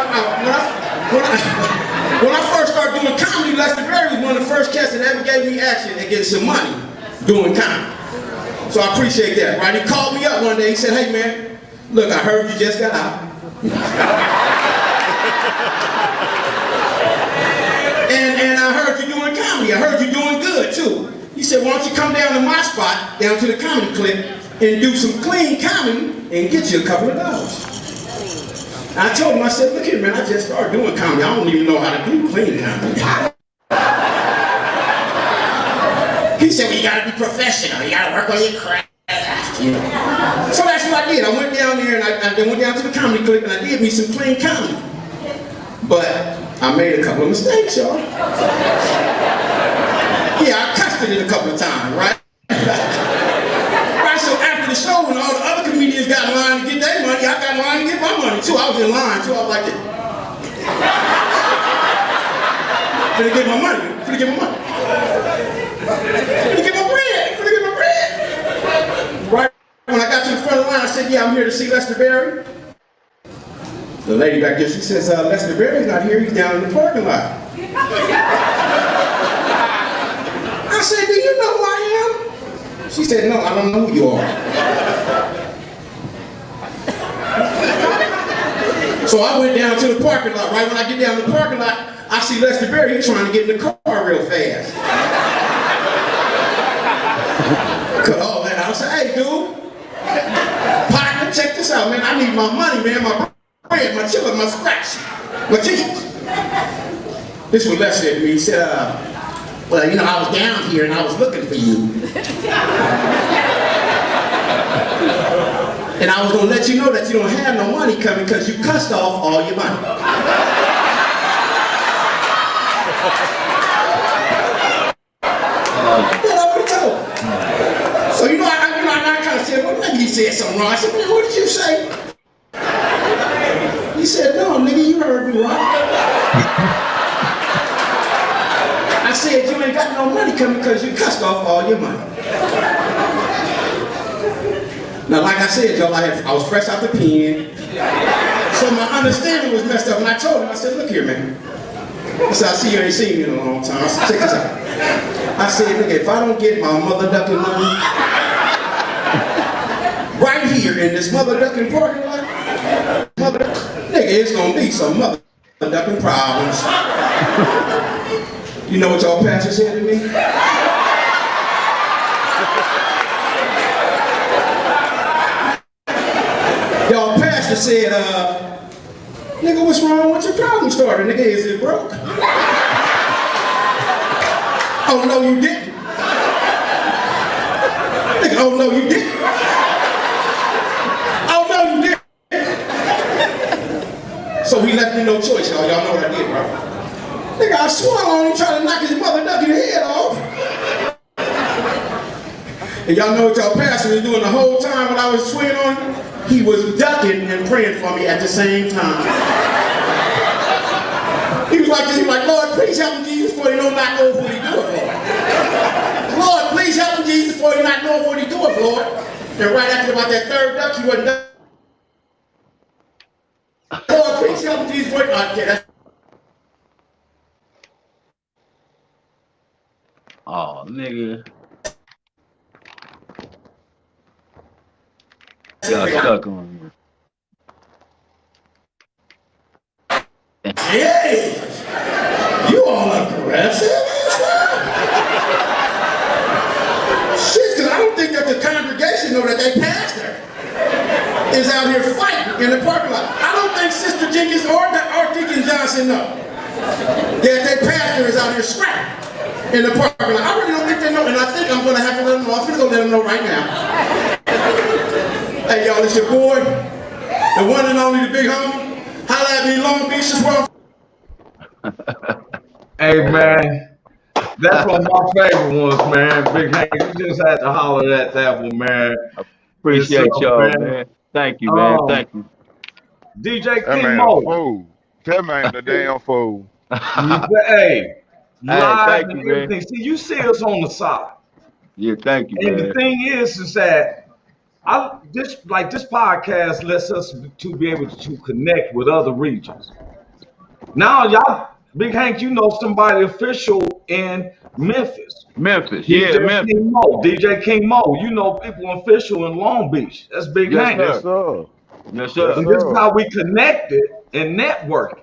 first started doing comedy, Lester Berry was one of the first cats that ever gave me action and getting some money doing comedy. So I appreciate that, right? He called me up one day. He said, "Hey man, look, I heard you just got out." And I heard you doing comedy. I heard you doing good too. He said, "Why don't you come down to my spot, down to the comedy clip, and do some clean comedy and get you a couple of dollars." I told him, I said, "Look here, man, I just started doing comedy. I don't even know how to do clean comedy." He said, "Well, you gotta be professional. You gotta work on your craft." So that's what I did. I went down there and I went down to the comedy clip and I did me some clean comedy. But I made a couple of mistakes, y'all. Yeah, I cussed it a couple of times, right? Right, so after the show, when all the other comedians got in line to get their money, I got in line to get my money too. I was in line too. I was like this. Finna get my money. Finna get my money. Finna get my bread. Finna get my bread. Right when I got to the front of the line, I said, yeah, I'm here to see Lester Berry. The lady back there, she says, Lester Berry's not here, he's down in the parking lot. I said, do you know who I am? She said, no, I don't know who you are. So I went down to the parking lot. Right when I get down to the parking lot, I see Lester Berry, he's trying to get in the car real fast. Cut all that out. I said, hey, dude, partner, check this out, man. I need my money, man. My bread, my chili, my scratch, my cheese. This was Lester said to me. He said, well, you know, I was down here and I was looking for you. And I was going to let you know that you don't have no money coming because you cussed off all your money. So, you know, I kind of said, well, maybe he said something wrong. I said, man, what did you say? He said, no, nigga, you heard me right. I said, you ain't got no money coming because you cussed off all your money. Now, like I said, y'all, I was fresh out the pen. So my understanding was messed up. And I told him, I said, look here, man. I said, I see you ain't seen me in a long time. I said, check this out. I said, nigga, if I don't get my mother ducking money right here in this mother ducking parking lot, nigga, it's gonna be some mother ducking problems. You know what y'all pastor said to me? Y'all pastor said, nigga, what's wrong with your problem starter? Nigga, is it broke? Oh, no, you didn't. Nigga, oh, no, you didn't. Oh, no, you didn't. So he left me no choice, y'all. Y'all know what I did, right? Nigga, I swung on him trying to knock his mother ducking head off. And y'all know what y'all pastor was doing the whole time when I was swinging on him? He was ducking and praying for me at the same time. He was like this, he was like, Lord, please help him, Jesus, for he don't not know what he do it for. Lord, please help him, Jesus, for he not know what he do it for, Lord. And right after about that third duck, he wasn't done. Lord, please help him, Jesus, for he... Okay, that's... Oh, nigga. Y'all stuck on me. Hey! You all aggressive? Shit, because I don't think that the congregation know that their pastor is out here fighting in the parking lot. I don't think Sister Jenkins or Deacon Johnson know that their pastor is out here scrapping in the parking lot. I really don't think they know, and I think I'm going to have to let them know. I'm going to go let them know right now. Hey, y'all, it's your boy, the one and only, the big homie. Holla at me, Long Beach, as well. Hey, man, that's one of my favorite ones, man. Big Hank, you just had to holler at that one, man. Appreciate y'all, man. Thank you, man. Thank you. DJ That King man Mo. a fool. That man the damn fool. Hey, live thank and you, man. everything. See, you see us on the side. Yeah, thank you, And man. the thing is that this podcast lets us to be able to connect with other regions. Now, y'all, Big Hank, you know somebody official in Memphis. Memphis, DJ yeah, Memphis. King Mo, DJ King Mo. You know people official in Long Beach. That's Big Yes, Hank. sir. Yes, sir. Yes, sir. And this is how we connected and networking.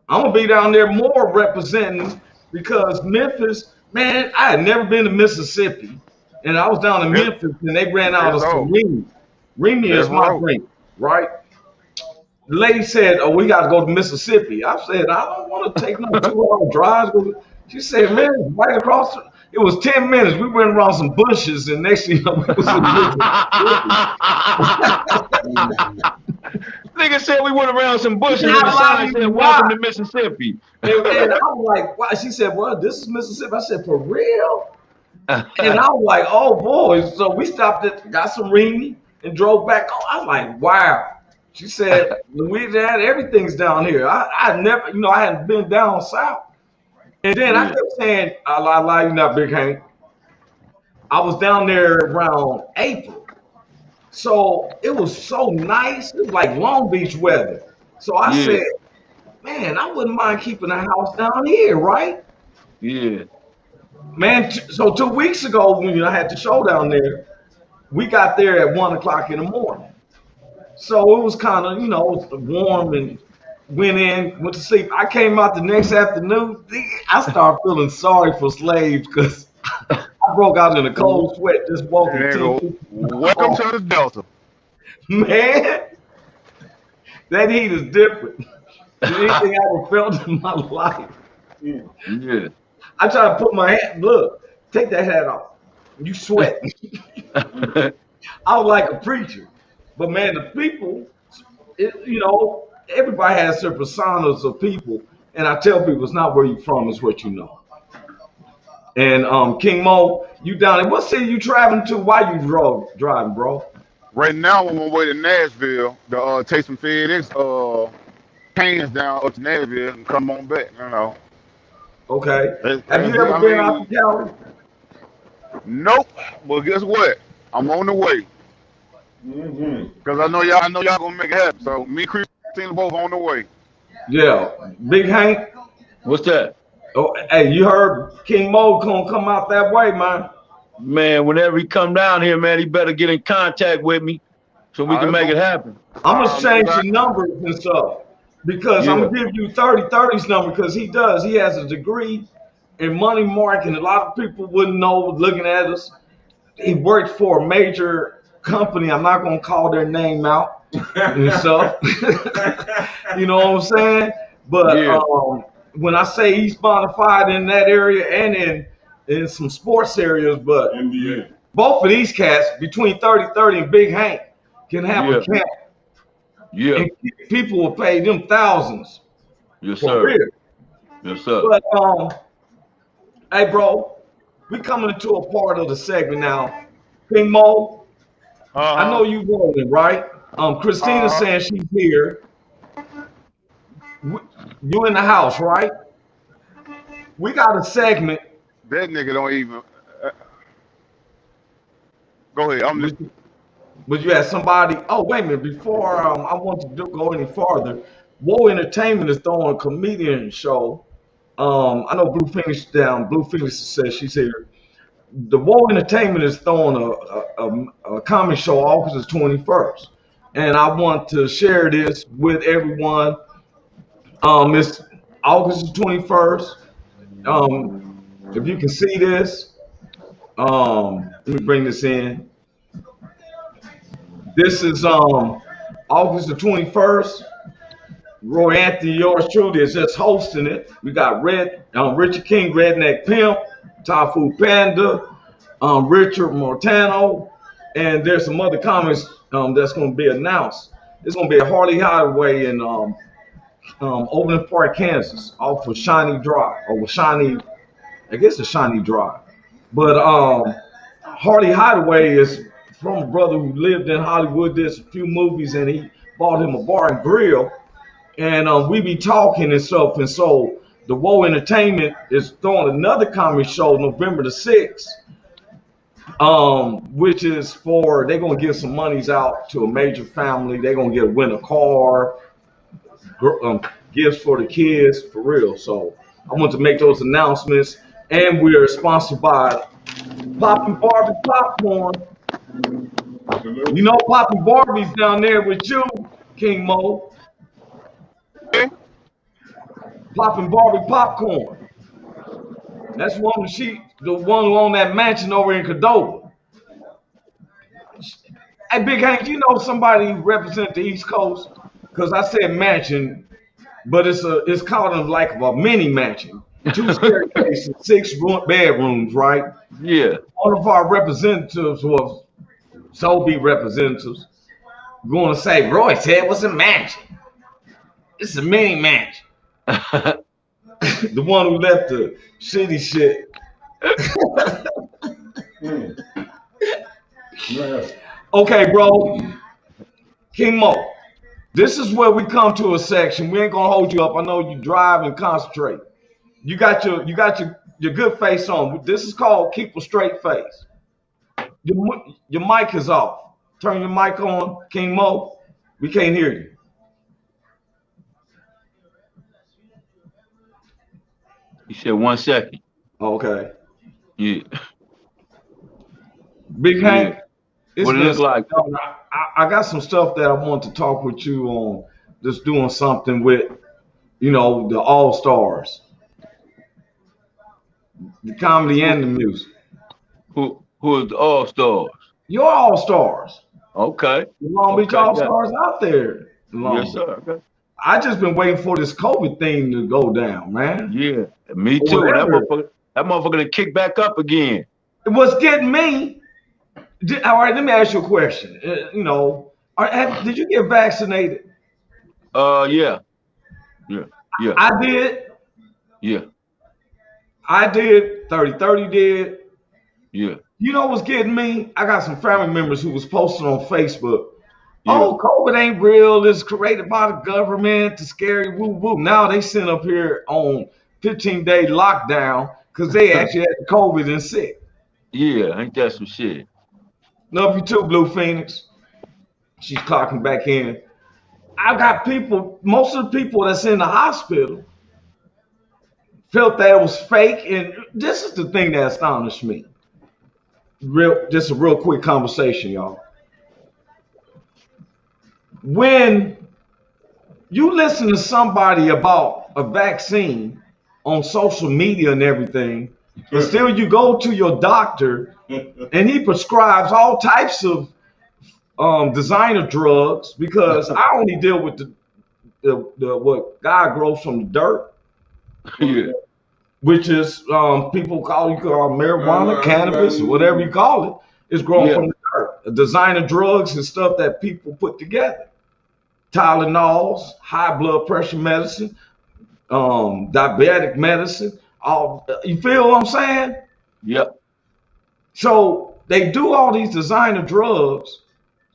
I'm gonna be down there more representing because Memphis, man, I had never been to Mississippi, and I was down in Memphis and they ran out of some Remy. Remy is my drink, right? The lady said, "Oh, we got to go to Mississippi." I said, "I don't want to take no 2-hour drive." She said, "Man, it's right across. It was 10 minutes. We went around some bushes, and next thing you know, we was in Nigga said we went around some bushes and Not the sign lying, said, why? welcome to Mississippi. and I was like, "Wow." She said, "Well, this is Mississippi." I said, "For real?" And I was like, "Oh boy!" So we stopped at, got some Remy, and drove back home. I was like, "Wow." She said, "Louisiana, everything's down here." I never, I hadn't been down south. And then I kept saying, "I lie, you not Big Hank." I was down there around April, so it was so nice. It was like Long Beach weather. So I said, "Man, I wouldn't mind keeping a house down here, right?" Yeah. Man, so 2 weeks ago when I had the show down there, we got there at 1:00 in the morning. So it was kind of, warm, and went to sleep. I came out the next afternoon. I started feeling sorry for slaves because I broke out in a cold sweat just walking. Welcome to the Delta. Man, that heat is different than anything I ever felt in my life. Yeah. I try to put my hat, look, take that hat off. You sweat. I was like a preacher. But man, the people, everybody has their personas of people. And I tell people it's not where you're from, it's what you know. And King Mo, you down there. What city you traveling to? Why you driving, bro? Right now, I'm on my way to Nashville to take some FedEx cans down up to Nashville and come on back. Okay. Have Have you ever been out to Cali? Nope. Well, guess what? I'm on the way. Because I know y'all gonna make it happen. So me and Christina both on the way. Yeah. Big Hank. What's that? Oh, hey, you heard King Mo gonna come out that way, man. Man, whenever he come down here, man, he better get in contact with me so we can make it happen. I'm gonna change the numbers and stuff because I'm gonna give you 30's number because he does. He has a degree in money marketing. A lot of people wouldn't know looking at us. He works for a major company. I'm not gonna call their name out and stuff. You know what I'm saying? But when I say he's bona fide in that area and in some sports areas, but NBA. Both of these cats between 30 and Big Hank can have a camp. Yeah. And people will pay them thousands. Yes, for sir. real. Yes, sir. But hey, bro, we coming into a part of the segment now. King Mo, I know you rolling, right? Christina saying she's here. You in the house, right? We got a segment. That nigga don't even. Go ahead. I'm listening. But you had somebody. Oh, wait a minute. Before I want to go any farther, Woe Entertainment is throwing a comedian show. I know Blue Phoenix says she's here. The Woe Entertainment is throwing a comedy show August 21st, and I want to share this with everyone. It's August 21st. If you can see this, let me bring this in. This is August the 21st. Roy Anthony, yours truly, is just hosting it. We got Richard King, Redneck Pimp, Tafu Panda, Richard Mortano, and there's some other comics that's going to be announced. It's going to be at Harley Highway in Overland Park, Kansas, off of Shiny Drive, or Shiny, I guess it's Shiny Drive. But Harley Highway is from a brother who lived in Hollywood, did a few movies, and he bought him a bar and grill. And we be talking and stuff. And so the Woe Entertainment is throwing another comedy show November the 6th, which is for, they're going to give some monies out to a major family. They're going to win a car, gifts for the kids, for real. So I want to make those announcements. And we are sponsored by Poppin' Barbie Popcorn. You know Poppin' Barbie's down there with you, King Mo. Poppin' Barbie Popcorn. That's the one who owned that mansion over in Cordova. Hey, Big Hank, you know somebody who represents the East Coast? Because I said mansion, but it's kind of like a mini mansion. 2 staircases, 6 bedrooms, right? Yeah. One of our representatives was so-be representatives going to say, Roy said it was a mansion. It's a mini mansion. The one who left the shitty shit. Okay, bro. King Mo, this is where we come to a section. We ain't gonna hold you up. I know you drive and concentrate. You got your good face on. This is called keep a straight face. Your mic is off. Turn your mic on, King Mo. We can't hear you. He said 1 second. Okay. Yeah. Big Hank. What it look like? I got some stuff that I want to talk with you on. Just doing something with, the All Stars, the comedy and the music. Who is the All Stars? Your All Stars. Okay. The Long Beach All Stars out there. Yes, sir. Okay. I just been waiting for this COVID thing to go down, man. Yeah, me too. That motherfucker to kick back up again. What's getting me? All right, let me ask you a question. Did you get vaccinated? Yeah. I did. Yeah. I did. 30-30 did. Yeah. You know what's getting me? I got some family members who was posting on Facebook. Yeah. Oh, COVID ain't real. It's created by the government to scare you. Woo woo. Now they sent up here on 15-day lockdown because they actually had COVID and sick. Yeah, ain't that some shit? Love you too, Blue Phoenix. She's clocking back in. I got people, most of the people that's in the hospital felt that it was fake. And this is the thing that astonished me. Just a real quick conversation, y'all. When you listen to somebody about a vaccine on social media and everything, but still you go to your doctor and he prescribes all types of designer drugs, because I only deal with the what God grows from the dirt. Yeah. Which is people call marijuana, cannabis, or whatever you call it, is grown from the dirt. Designer drugs and stuff that people put together. Tylenols, high blood pressure medicine, diabetic medicine. You feel what I'm saying? Yep. So they do all these designer drugs,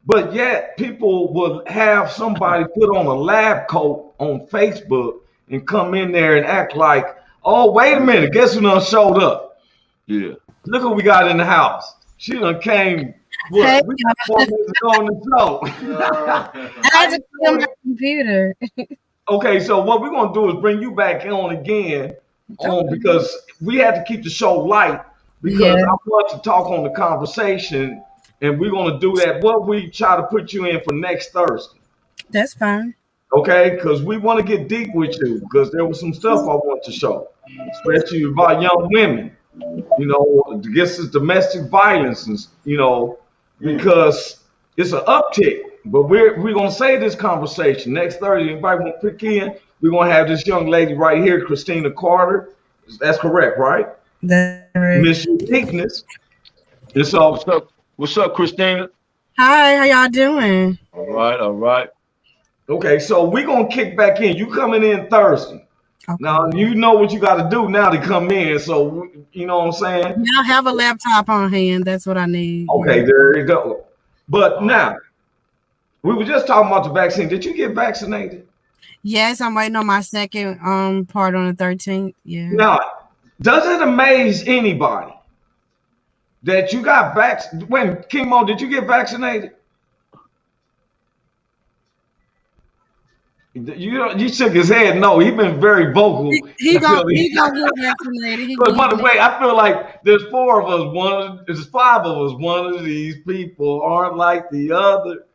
but yet people will have somebody put on a lab coat on Facebook and come in there and act like, oh, wait a minute, guess who done showed up? Yeah. Look what we got in the house. She done came. What? Hey, We got 4 minutes ago on the show. I just on my computer. Okay, so what we're gonna do is bring you back on again, because we had to keep the show light, because I want to talk on the conversation, and we're gonna do that. What we try to put you in for next Thursday. That's fine. Okay, because we want to get deep with you, because there was some stuff I want to show, especially about young women, against this domestic violence, and because it's an uptick. But we're gonna save this conversation next Thursday. Anybody want to pick in? We're gonna have this young lady right here, Christina Carter. That's correct, right? That's right. Miss Uniqueness. And so, what's up, Christina? Hi, how y'all doing? All right. Okay, so we're gonna kick back in. You coming in Thursday. Okay. Now you know what you got to do now to come in. So you know what I'm saying? Now have a laptop on hand. That's what I need. Okay, there you go. But now, we were just talking about the vaccine. Did you get vaccinated? Yes, I'm waiting on my second part on the 13th. Yeah. Now, does it amaze anybody that you got vaccinated? When King Mo, did you get vaccinated? You shook his head. No, he's been very vocal. He gonna get vaccinated. But by the way, I feel like there's 4 of us. There's 5 of us. One of these people aren't like the other.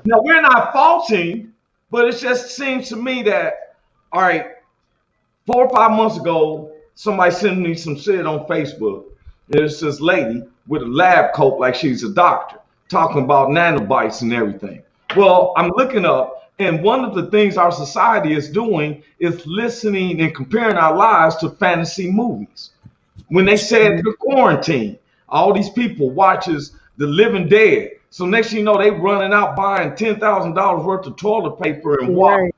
Now, we're not faulting, but it just seems to me that, all right, 4 or 5 months ago, somebody sent me some shit on Facebook. There's this lady with a lab coat like she's a doctor, talking about nanobites and everything. Well, I'm looking up. And one of the things our society is doing is listening and comparing our lives to fantasy movies. When they said the quarantine, all these people watches The Living Dead. So next thing you know, they running out buying $10,000 worth of toilet paper and water.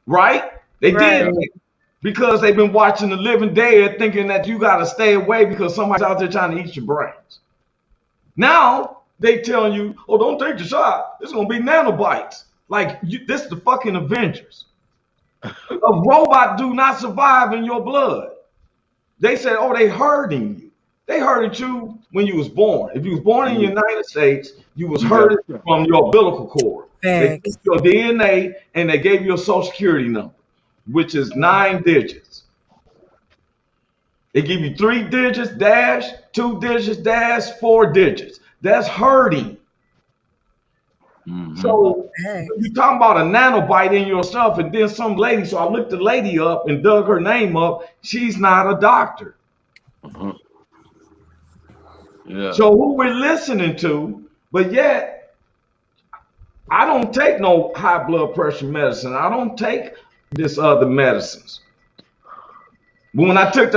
Right? They did it because they've been watching The Living Dead, thinking that you got to stay away because somebody's out there trying to eat your brains. Now they telling you, oh, don't take the shot. It's gonna be nanobites. Like this is the fucking Avengers. A robot do not survive in your blood. They said, oh, they hurting you. They hurted you when you was born. If you was born in the United States, you was hurted from your umbilical cord. They took your DNA and they gave you a social security number, which is 9 digits. They give you 3 digits, dash, 2 digits, dash, 4 digits. That's hurting. So you're talking about a nanobite in your stuff, and then some lady, so I looked the lady up and dug her name up. She's not a doctor. So who we're listening to, but yet I don't take no high blood pressure medicine. I don't take this other medicines. But when I took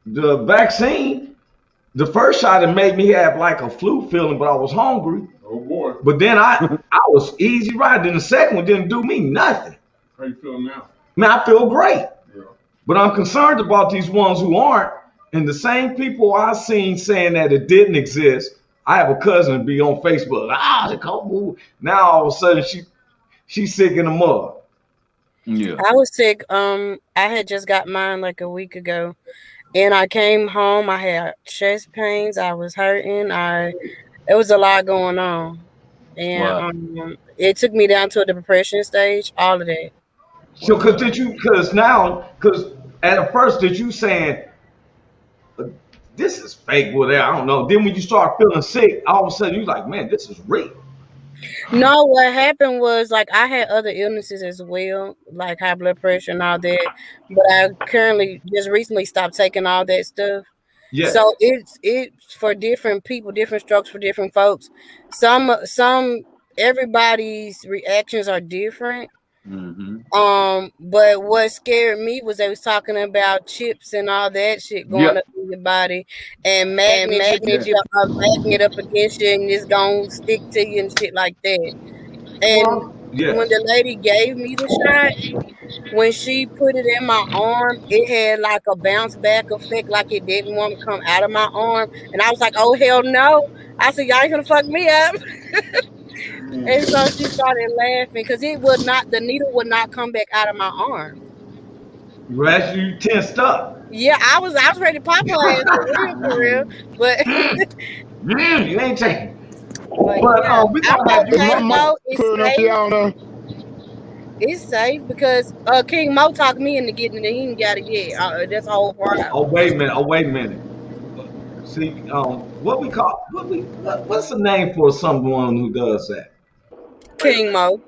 the vaccine, the first shot, it made me have like a flu feeling, but I was hungry. Oh boy. But then I was easy right. Then the second one didn't do me nothing. How you feel now? Man, I feel great. Yeah. But I'm concerned about these ones who aren't. And the same people I seen saying that it didn't exist. I have a cousin be on Facebook. The COVID. Now all of a sudden she's sick in the mud. Yeah. I was sick. I had just got mine like a week ago. And I came home. I had chest pains. I was hurting. It was a lot going on, and it took me down to a depression stage. All of that. So, because at first did you saying this is fake? Whatever, I don't know. Then when you start feeling sick, all of a sudden you're like, man, this is real. No, what happened was like I had other illnesses as well, like high blood pressure and all that. But I currently just recently stopped taking all that stuff. Yeah. So it's for different people, different strokes for different folks. Some everybody's reactions are different. But what scared me was they was talking about chips and all that shit going up in your body and magnet it up against you and it's gonna stick to you and shit like that. And when the lady gave me the shot, when she put it in my arm, it had like a bounce back effect, like it didn't want to come out of my arm. And I was like, oh, hell no. I said, y'all ain't gonna fuck me up. And so she started laughing because the needle would not come back out of my arm. You tensed up. Yeah, I was ready to pop her ass for real. But you ain't taking. But we gonna have to it's safe because King Mo talked me into getting it. He ain't got it yet. That's a whole part. Oh wait a minute. See, what's the name for someone who does that? King Mo.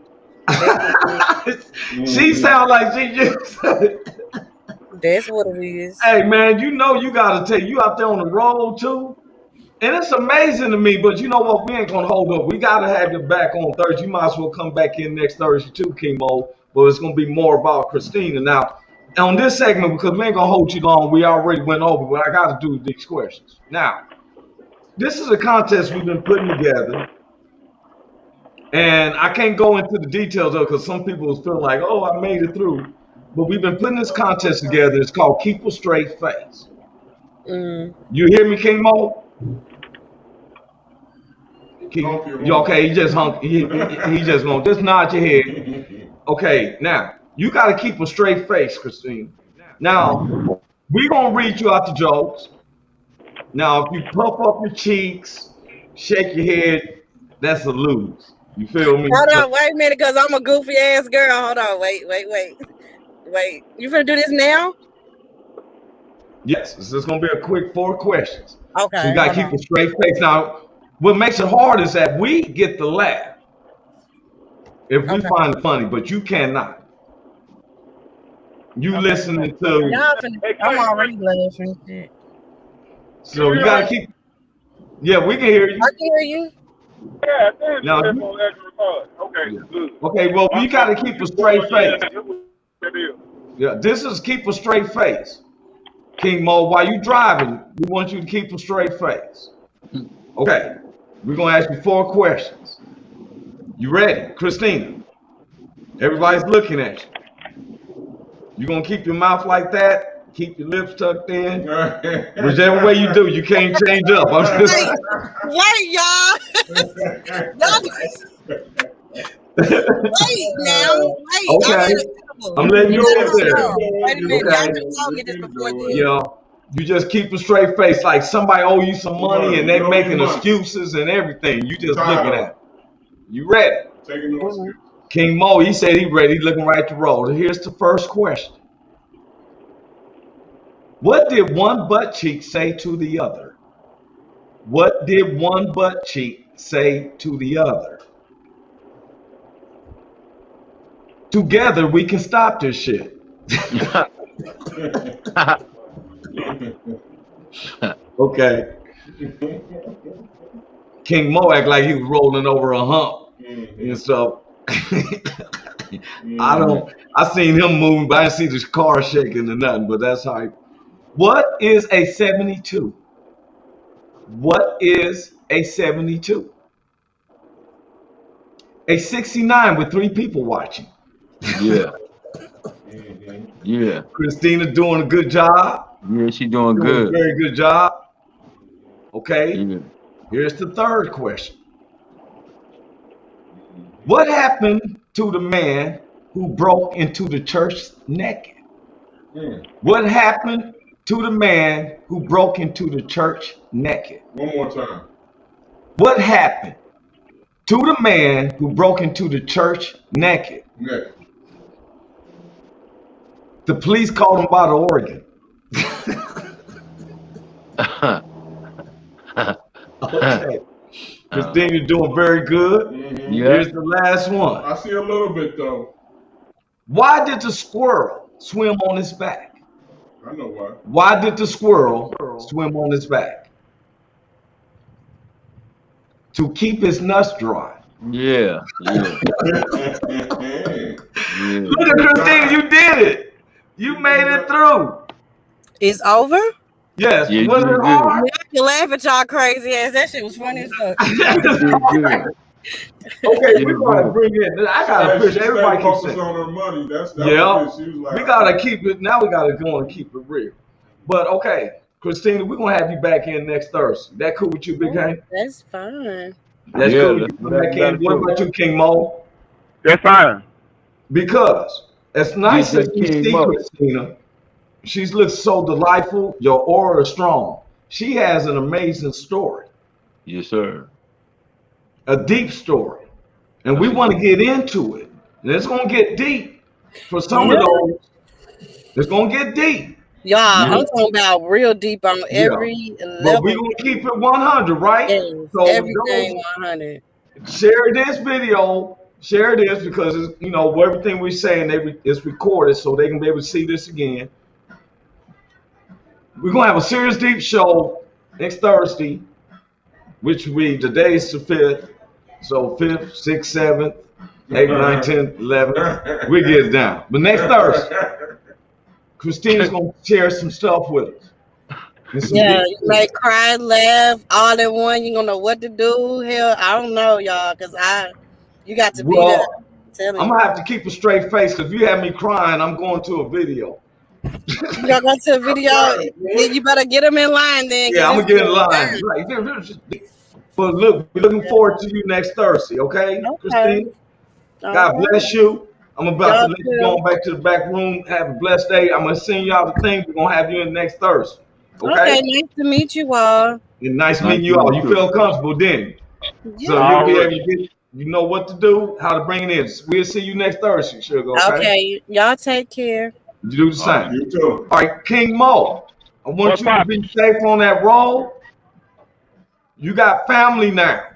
She sounds like she just. That's what it is. Hey man, you gotta take you out there on the road too. And it's amazing to me, but you know what? We ain't gonna hold up. We gotta have you back on Thursday. You might as well come back in next Thursday too, Chemo. But it's gonna be more about Christina. Now, on this segment, because we ain't gonna hold you long, we already went over, but I gotta do these questions. Now, this is a contest we've been putting together. And I can't go into the details of it because some people was feeling like, oh, I made it through. But we've been putting this contest together. It's called Keep a Straight Face. You hear me, King Mo? Okay, he just hung. He just gonna just nod your head. Okay, now you gotta keep a straight face, Christina. Now we gonna read you out the jokes. Now if you puff up your cheeks, shake your head, that's a lose. You feel me? Hold on, wait a minute, cause I'm a goofy ass girl. Hold on, wait. You finna do this now? Yes, this is gonna be a quick 4 questions. Okay. So you gotta keep a straight face. Now, what makes it hard is that we get the laugh if we find it funny, but you cannot. You listening to? I'm already laughing. So you gotta keep. Yeah, we can hear you. I can hear you. Yeah, then Now, that's on extra retard. Okay, good. okay, well, you got to keep a straight face. That is. Yeah, this is keep a straight face. King Mo, while you driving, we want you to keep a straight face. Okay, we're going to ask you 4 questions. You ready? Christina, everybody's looking at you. You're going to keep your mouth like that, keep your lips tucked in. Whichever way you do, you can't change up. I'm just... Wait, y'all. Wait now. Wait. Okay. I'm letting you in there. Wait a minute. Okay. Y'all just told me this before this. Yeah. You just keep a straight face, like somebody owe you some money and they making excuses and everything. You just looking at it. You ready? Taking no excuse. King Mo, he said he ready, looking right to roll. Here's the first question. What did one butt cheek say to the other? What did one butt cheek say to the other? Together we can stop this shit. Okay. King Mo act like he was rolling over a hump and stuff. I seen him moving, but I didn't see the car shaking or nothing, but that's how What is a 72? What is a 72? A 69 with 3 people watching. Yeah. Yeah. Christina doing a good job. Yeah, she doing good. A very good job. Okay. Yeah. Here's the third question. What happened to the man who broke into the church naked? What happened to the man who broke into the church naked? One more time. What happened to the man who broke into the church naked? Yeah. The police called him by the organ. Okay. Christina, you're doing very good. Yeah. Here's the last one. I see a little bit though. Why did the squirrel swim on his back? I know why. Why did the squirrel swim on his back? To keep his nuts dry. Yeah. Yeah. Look at Christina, you did it. You made it through. It's over? Yes. Yeah, Was it hard? I can laugh at y'all crazy ass. That shit was funny as fuck. Okay, we gotta bring in. I gotta push. Everybody keeps focus saying. on her money. That's Yeah, what she was like, we gotta keep it. Now we gotta go and keep it real. But okay, Christina, we're gonna have you back in next Thursday. That cool with you, Big Hank? That's fine. That's Yeah, cool. You that's come back in. What about you, King Mo? That's fine. Because as nice as you King see Mo. Christina, she looks so delightful. Your aura is strong. She has an amazing story, Yes, sir. a deep story, and we want to get into it. And it's gonna get deep for some of those. It's gonna get deep. Y'all, I'm talking about real deep on every But level. we're gonna keep it 100, right? Yes, So everything 100. share this video. Share this because it's, everything we're saying it's recorded, so they can be able to see this again. We're gonna have a serious deep show next Thursday, which will be today's the 5th. So 5th, 6th, 7th, 8th, 9th, 10th, 11th. We get it down. But next Thursday, Christina's gonna share some stuff with us. And some Yeah, deep you may cry, laugh, all in one. You gonna know what to do. Hell, I don't know, y'all, cause you got to be Well, there. Tell I'm me. gonna have to keep a straight face because if you have me crying, I'm going to a video. You gonna go to a video? Then you better get them in line then. Yeah, I'm gonna get in line. Right. But look, we're looking forward to you next Thursday, okay? Christina? God bless you. I'm about to let you go back to the back room. Have a blessed day. I'm gonna send you out the thing. We're gonna have you in next Thursday. Okay? Nice to meet you all. And nice meeting you all. You feel comfortable, didn't you? So you'll be able to get, you know what to do, how to bring it in. We'll see you next Thursday, sugar. Okay, y'all take care. You do the same. You too. All right, King Mo, I want you to be safe on that road. You got family now.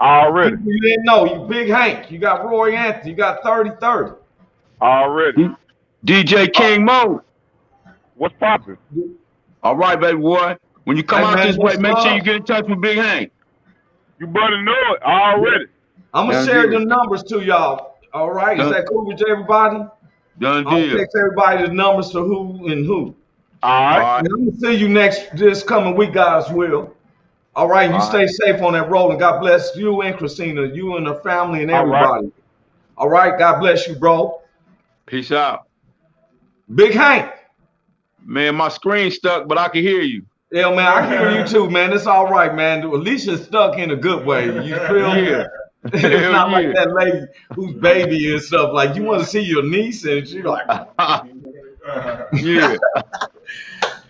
Already. You didn't know. You Big Hank. You got Roy Anthony. You got 30-30. Already. DJ King Mo. What's poppin'? All right, baby boy. When you come Hey, out man, this way, what's make sure up? you get in touch with Big Hank. You better know it already. I'm going to share the numbers to y'all. All right? Is that cool with everybody? Done deal. I'll text everybody the numbers to who and who. All right. And I'm going to see you this coming week, God's will. All right? You stay safe on that road, and God bless you and Christina, you and the family and everybody. All right? God bless you, bro. Peace out. Big Hank. Man, my screen stuck, but I can hear you. Yeah, man, I hear you too, man. It's all right, man. At least it's stuck in a good way. You feel me? Yeah. It's not like that lady who's baby and stuff. Like, you want to see your niece, and she's like, yeah.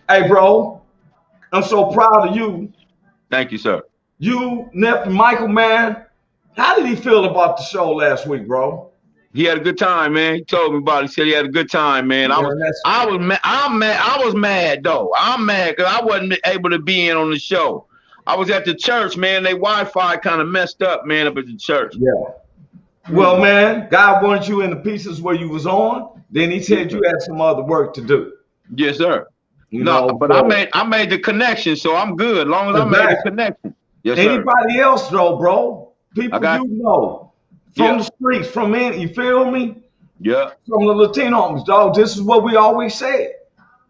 Hey, bro, I'm so proud of you. Thank you, sir. You, nephew Michael, man, how did he feel about the show last week, bro? He had a good time, man. He told me about it. He said he had a good time, man. I was mad though. I'm mad because I wasn't able to be in on the show. I was at the church, man. They Wi-Fi kind of messed up, man, up at the church. Yeah. Well, man, God wanted you in the pieces where you was on. Then he said you had some other work to do. Yes, sir. But I made the connection, so I'm good. As long as I made the connection. Yes, sir. Anybody else though, bro? People you know. From the streets, from in, you feel me? Yeah. From the Latinos, dog. This is what we always said.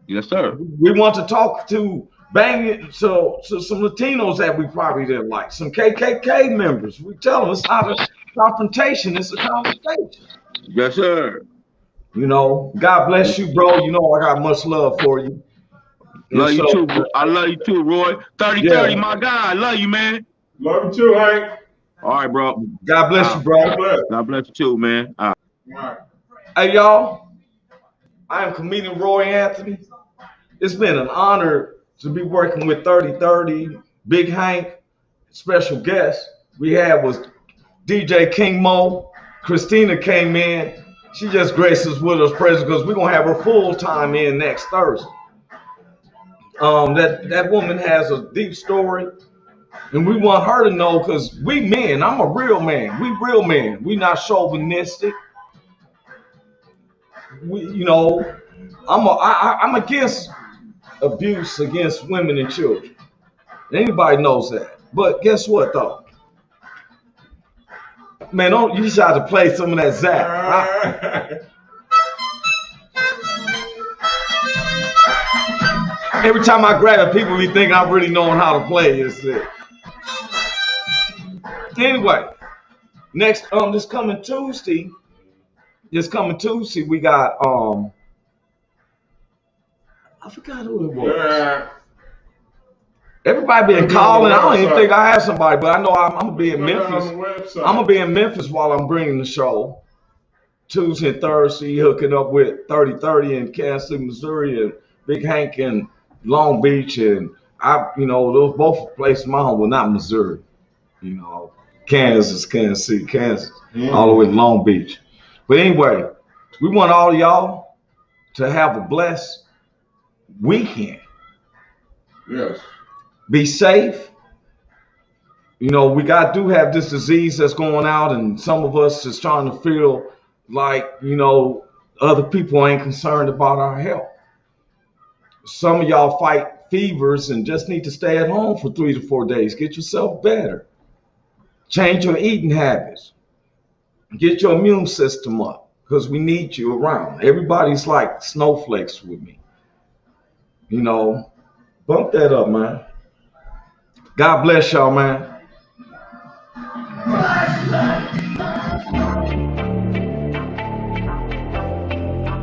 Yes, sir. We want to talk to so some Latinos that we probably didn't like, some KKK members. We tell them it's not a confrontation, it's a conversation. Yes, sir. You know, God bless you, bro. You know I got much love for you. Love you too, bro. I love you too, Roy. 30-30, my guy. I love you, man. Love you too, Hank. All right, bro. God bless you, bro. God bless you too, man. All right. Hey, y'all. I am comedian Roy Anthony. It's been an honor to be working with 30-30, Big Hank. Special guest we had was DJ King Mo. Christina came in. She just graced us with us present because we're going to have her full time in next Thursday. That woman has a deep story. And we want her to know because we men, I'm a real man. We real men. We not chauvinistic. I'm against abuse against women and children. Anybody knows that. But guess what though? Man, you try to play some of that Zach. Every time I grab it, people be thinking I'm really knowing how to play this shit. Anyway, next this coming Tuesday, we got I forgot who it was. Yeah. Everybody been calling. I don't even think I have somebody, but I know I'm gonna be in Memphis. I'm gonna be in Memphis while I'm bringing the show. Tuesday and Thursday, hooking up with 30-30 in Kansas City, Missouri, and Big Hank in Long Beach, and those both places my home. Well, not Missouri, Kansas City, Kansas, all the way to Long Beach. But anyway, we want all of y'all to have a blessed weekend. Yes. Be safe. We do have this disease that's going out, and some of us is trying to feel like, other people ain't concerned about our health. Some of y'all fight fevers and just need to stay at home for 3 to 4 days. Get yourself better. Change your eating habits. Get your immune system up because we need you around. Everybody's like snowflakes with me. Bump that up, man. God bless y'all, man.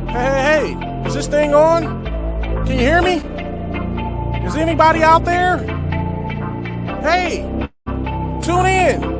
Hey, is this thing on? Can you hear me? Is anybody out there? Hey, tune in.